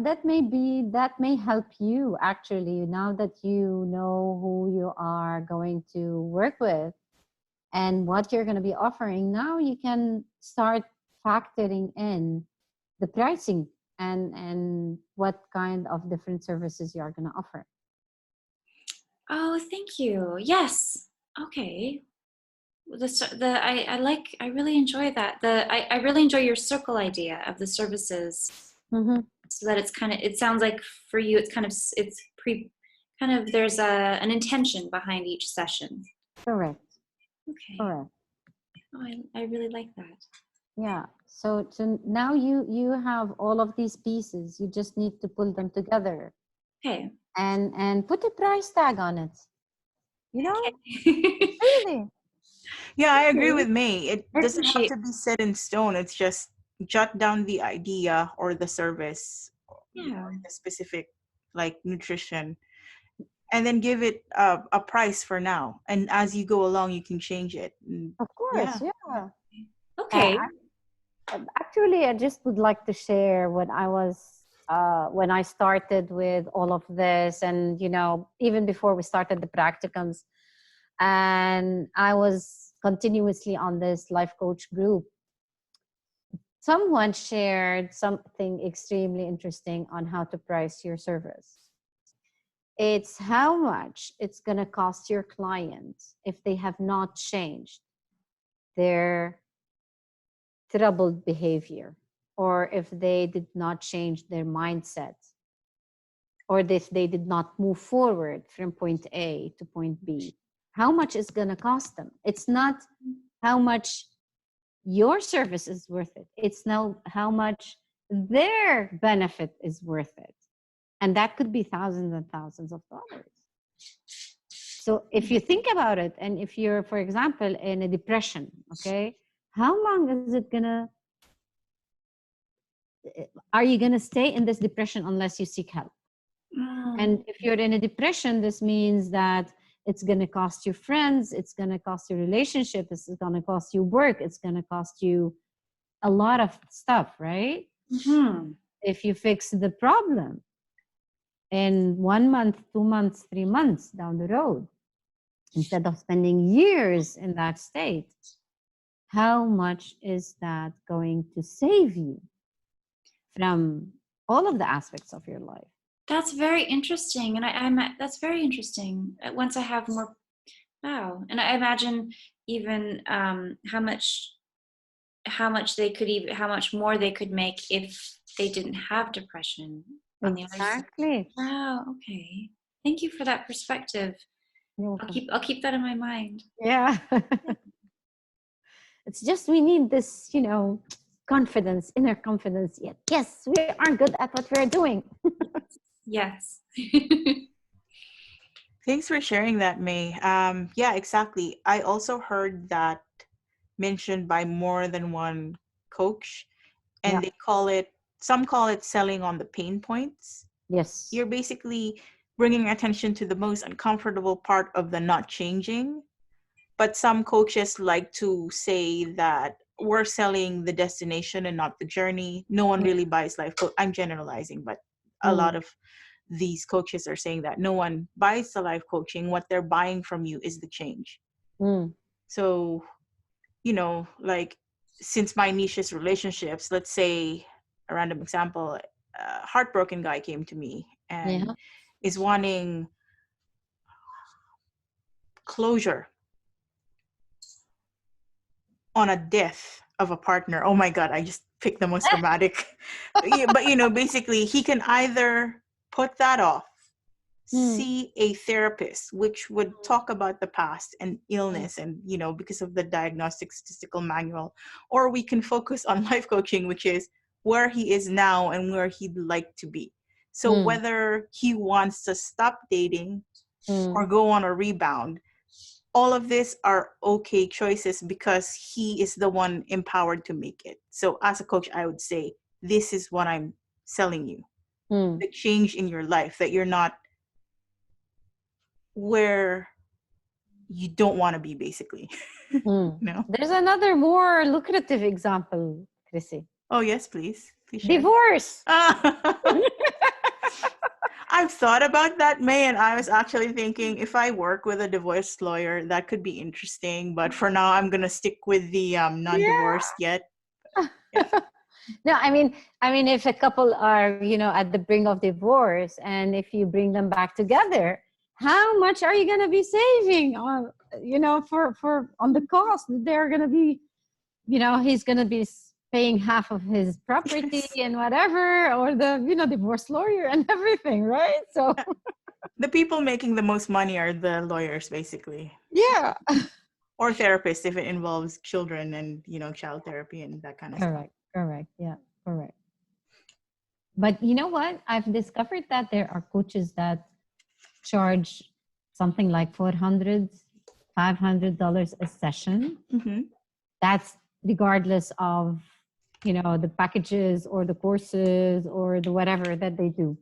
may help you actually, now that you know who you are going to work with and what you're going to be offering. Now you can start factoring in the pricing and what kind of different services you are going to offer. Oh, thank you. Yes. Okay. I really enjoy that. I really enjoy your circle idea of the services. So that it sounds like for you, there's an intention behind each session. Correct. Okay. Correct. Oh, I really like that. Yeah. So now you have all of these pieces. You just need to pull them together. Okay. And put a price tag on it. You know, Okay. really. Yeah, I agree Really. with May. It I doesn't have appreciate. to be set in stone. It's just jot down the idea or the service, Yeah. or the specific like nutrition, and then give it a price for now. And as you go along, you can change it. Of Yeah. course, yeah. Okay. Actually, I just would like to share when I started with all of this, and even before we started the practicums, and I was continuously on this life coach group. Someone shared something extremely interesting on how to price your service. It's how much it's going to cost your client if they have not changed their troubled behavior, or if they did not change their mindset, or if they did not move forward from point A to point B. How much is going to cost them? It's not how much your service is worth it. It's now how much their benefit is worth it. And that could be thousands and thousands of dollars. So if you think about it, and if you're, for example, in a depression, okay, how long is it gonna, are you gonna stay in this depression unless you seek help? And if you're in a depression, this means that it's going to cost you friends, it's going to cost you relationship, it's going to cost you work, it's going to cost you a lot of stuff, right? Mm-hmm. If you fix the problem in 1 month, 2 months, 3 months down the road, instead of spending years in that state, how much is that going to save you from all of the aspects of your life? That's very interesting, and that's very interesting. Once I have more, wow, and I imagine even how much how much more they could make if they didn't have depression on the other side. Exactly. Wow. Okay. Thank you for that perspective. You're welcome. I'll keep that in my mind. Yeah. It's just we need this, confidence, inner confidence. Yes, we are good at what we're doing. Yes. Thanks for sharing that, May. Yeah, exactly. I also heard that mentioned by more than one coach, and Yeah. some call it selling on the pain points. Yes. You're basically bringing attention to the most uncomfortable part of the not changing. But some coaches like to say that we're selling the destination and not the journey. No one really buys life coach. I'm generalizing, but a lot of these coaches are saying that no one buys the life coaching. What they're buying from you is the change. So, like, since my niche is relationships, let's say a random example, a heartbroken guy came to me and is wanting closure on a death of a partner. Oh my God, I just picked the most dramatic. But basically he can either put that off, see a therapist, which would talk about the past and illness and, because of the diagnostic statistical manual, or we can focus on life coaching, which is where he is now and where he'd like to be. So whether he wants to stop dating or go on a rebound, all of these are okay choices because he is the one empowered to make it. So as a coach, I would say, this is what I'm selling you. The change in your life, that you're not where you don't want to be, basically. No? There's another more lucrative example, Chrissy. Oh, yes, please. Share. Divorce. I've thought about that, May, and I was actually thinking if I work with a divorce lawyer, that could be interesting. But for now, I'm going to stick with the non-divorced yet. Yeah. No, I mean, if a couple are, at the brink of divorce, and if you bring them back together, how much are you going to be saving on, for on the cost? They're going to be, he's going to be paying half of his property and whatever, or the, divorce lawyer and everything, right? So the people making the most money are the lawyers, basically. Yeah. Or therapists if it involves children and, child therapy and that kind of stuff. Correct. Yeah, correct. But you know what? I've discovered that there are coaches that charge something like $400, $500 a session. Mm-hmm. That's regardless of, the packages or the courses or the whatever that they do.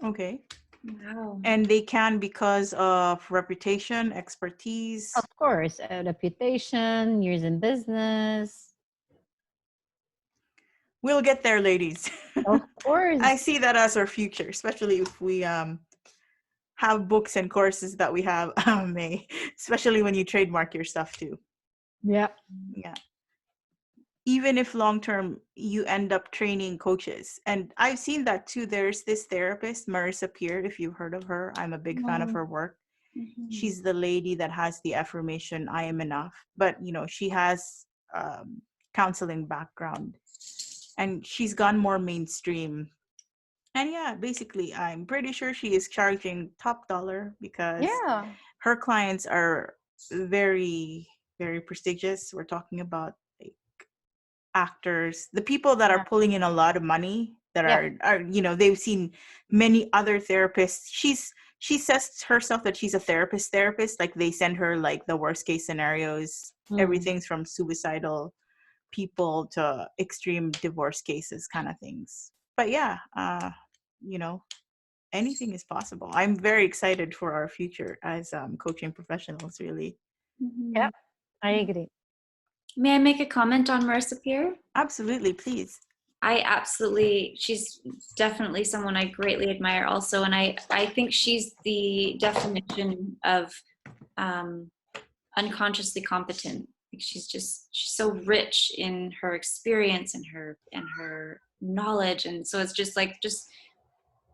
Okay. Wow. And they can because of reputation, expertise. Of course, reputation, years in business. We'll get there, ladies. Of course. I see that as our future, especially if we have books and courses that we have, May, especially when you trademark your stuff too. Yeah. Yeah. Even if long term you end up training coaches. And I've seen that too. There's this therapist, Marissa Peer, if you've heard of her. I'm a big fan of her work. Mhm. She's the lady that has the affirmation, I am enough. But, she has counseling background and she's gone more mainstream. And yeah, basically, I'm pretty sure she is charging top dollar because Yeah. her clients are very, very prestigious. We're talking about like actors, the people that are pulling in a lot of money that are they've seen many other therapists. She says herself that she's a therapist, like they send her like the worst case scenarios, everything's from suicidal people to extreme divorce cases kind of things. But yeah, anything is possible. I'm very excited for our future as coaching professionals, really. Mhm. Yep. I agree. May I make a comment on Marissa Peer? Absolutely, please. She's definitely someone I greatly admire also. And I think she's the definition of unconsciously competent. She's so rich in her experience and her knowledge. And so it's just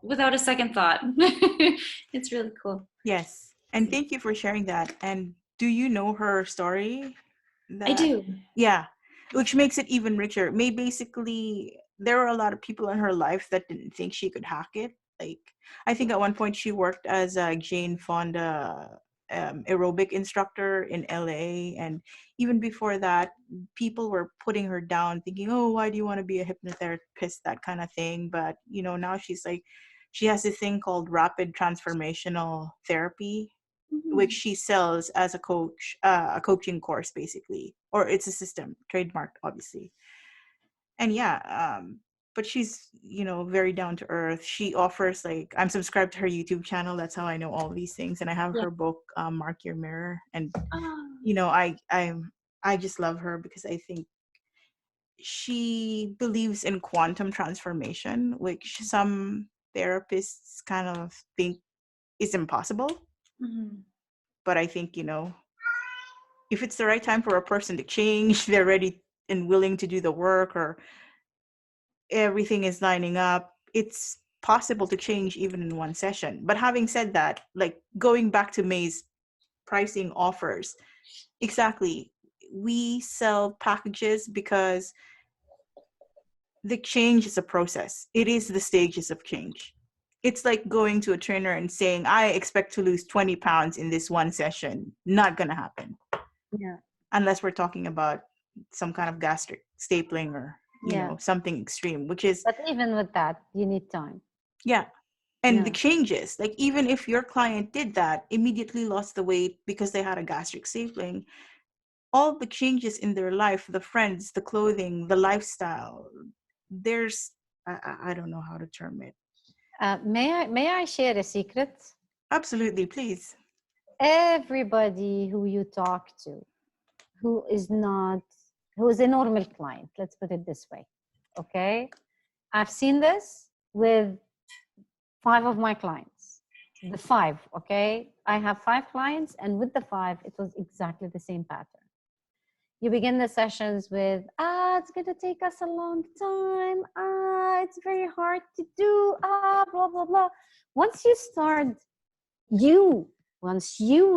without a second thought. It's really cool. Yes. And thank you for sharing that. And do you know her story? I do. Yeah. Which makes it even richer. Basically, there were a lot of people in her life that didn't think she could hack it. Like, I think at one point she worked as a Jane Fonda aerobic instructor in LA. And even before that, people were putting her down, thinking, oh, why do you want to be a hypnotherapist? That kind of thing. But, now she's like, she has this thing called rapid transformational therapy, which she sells as a coaching course, basically, or it's a system, trademarked, obviously. And yeah, but she's very down to earth. She offers, like, I'm subscribed to her YouTube channel. That's how I know all these things. And I have her book, Mark Your Mirror. And I just love her because I think she believes in quantum transformation, which some therapists kind of think is impossible. But I think, if it's the right time for a person to change, they're ready and willing to do the work, or everything is lining up, it's possible to change even in one session. But having said that, like going back to May's pricing offers, exactly, we sell packages because the change is a process. It is the stages of change. It's like going to a trainer and saying, I expect to lose 20 pounds in this one session. Not going to happen. Yeah. Unless we're talking about some kind of gastric stapling or, something extreme, which is. But even with that, you need time. Yeah. And the changes, like even if your client did that, immediately lost the weight because they had a gastric stapling, all the changes in their life, the friends, the clothing, the lifestyle, there's, I don't know how to term it. May I share a secret? Absolutely, please. Everybody who you talk to, who is a normal client, let's put it this way, okay? I've seen this with 5 of my clients. The 5, okay? I have 5 clients, and with the 5, it was exactly the same pattern. You begin the sessions with, it's going to take us a long time. It's very hard to do. Blah, blah, blah. Once you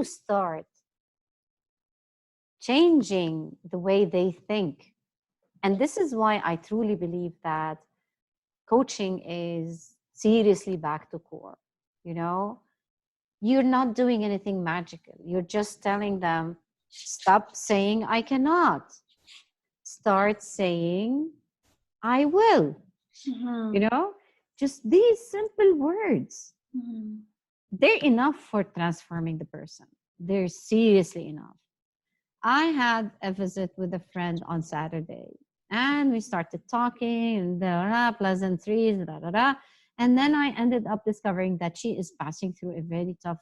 start changing the way they think, and this is why I truly believe that coaching is seriously back to core. You're not doing anything magical. You're just telling them, stop saying I cannot. Start saying I will. Just these simple words. they're enough for transforming the person. They're seriously enough. I had a visit with a friend on Saturday, and we started talking and pleasantries, and then I ended up discovering that she is passing through a very tough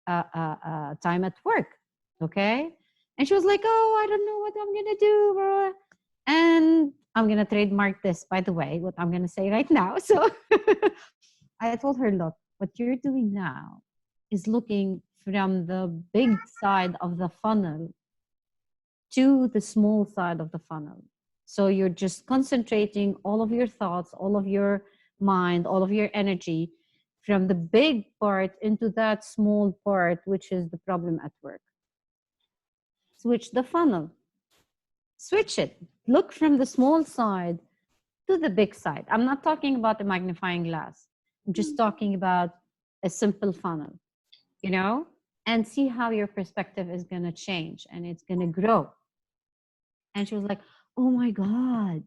time at work. Okay, and she was like, "Oh, I don't know what I'm gonna do," bro. And I'm gonna trademark this, by the way, what I'm gonna say right now. So I told her, "Look, what you're doing now is looking from the big side of the funnel to the small side of the funnel. So you're just concentrating all of your thoughts, all of your mind, all of your energy from the big part into that small part, which is the problem at work. Switch the funnel. Switch it. Look from the small side to the big side. I'm not talking about a magnifying glass. I'm just talking about a simple funnel, you know, and see how your perspective is going to change and it's going to grow." And she was like, "Oh my God."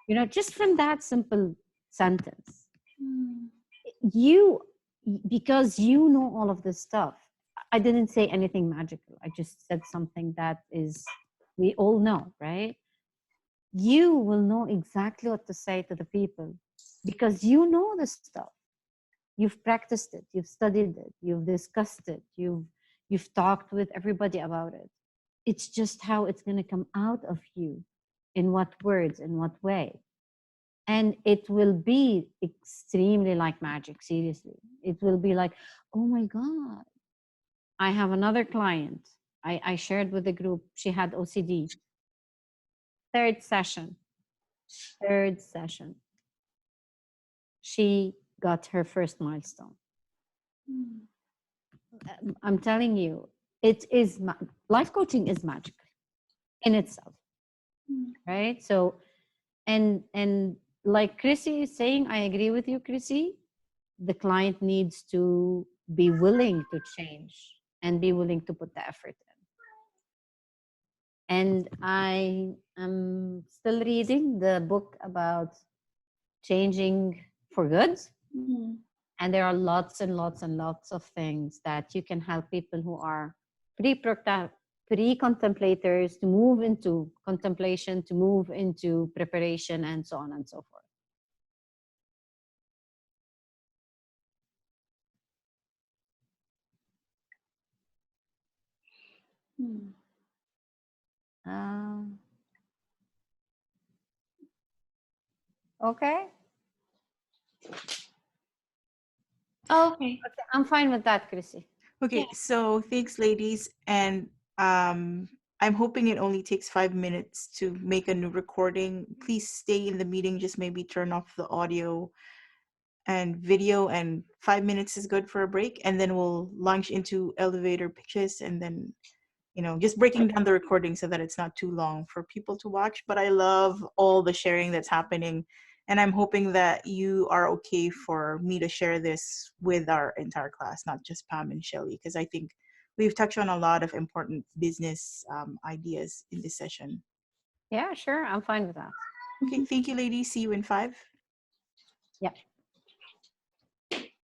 You know, just from that simple sentence, you, because you know all of this stuff, I didn't say anything magical. I just said something that is, we all know, right? You will know exactly what to say to the people because you know the stuff. You've practiced it, you've studied it, you've discussed it, you've talked with everybody about it. It's just how it's going to come out of you, in what words, in what way. And it will be extremely like magic, seriously. It will be like, "Oh my God." I have another client. I shared with the group, she had OCD. Third session, she got her first milestone. I'm telling you, it is, life coaching is magical in itself, right? So, and like Chrissy is saying, I agree with you, Chrissy. The client needs to be willing to change and be willing to put the effort in. And I am still reading the book about changing for good. And there are lots and lots and lots of things that you can help people who are pre-contemplators to move into contemplation, to move into preparation, and so on and so forth. Okay. Oh, okay. I'm fine with that, Chrissy. Okay, Yeah. so thanks, ladies. And I'm hoping it only takes 5 minutes to make a new recording. Please stay in the meeting, just maybe turn off the audio and video, and 5 minutes is good for a break. And then we'll launch into elevator pitches and then, just breaking down the recording so that it's not too long for people to watch. But I love all the sharing that's happening. And I'm hoping that you are okay for me to share this with our entire class, not just Pam and Shelly, because I think we've touched on a lot of important business ideas in this session. Yeah, sure. I'm fine with that. Okay, thank you, ladies. See you in 5. Yep.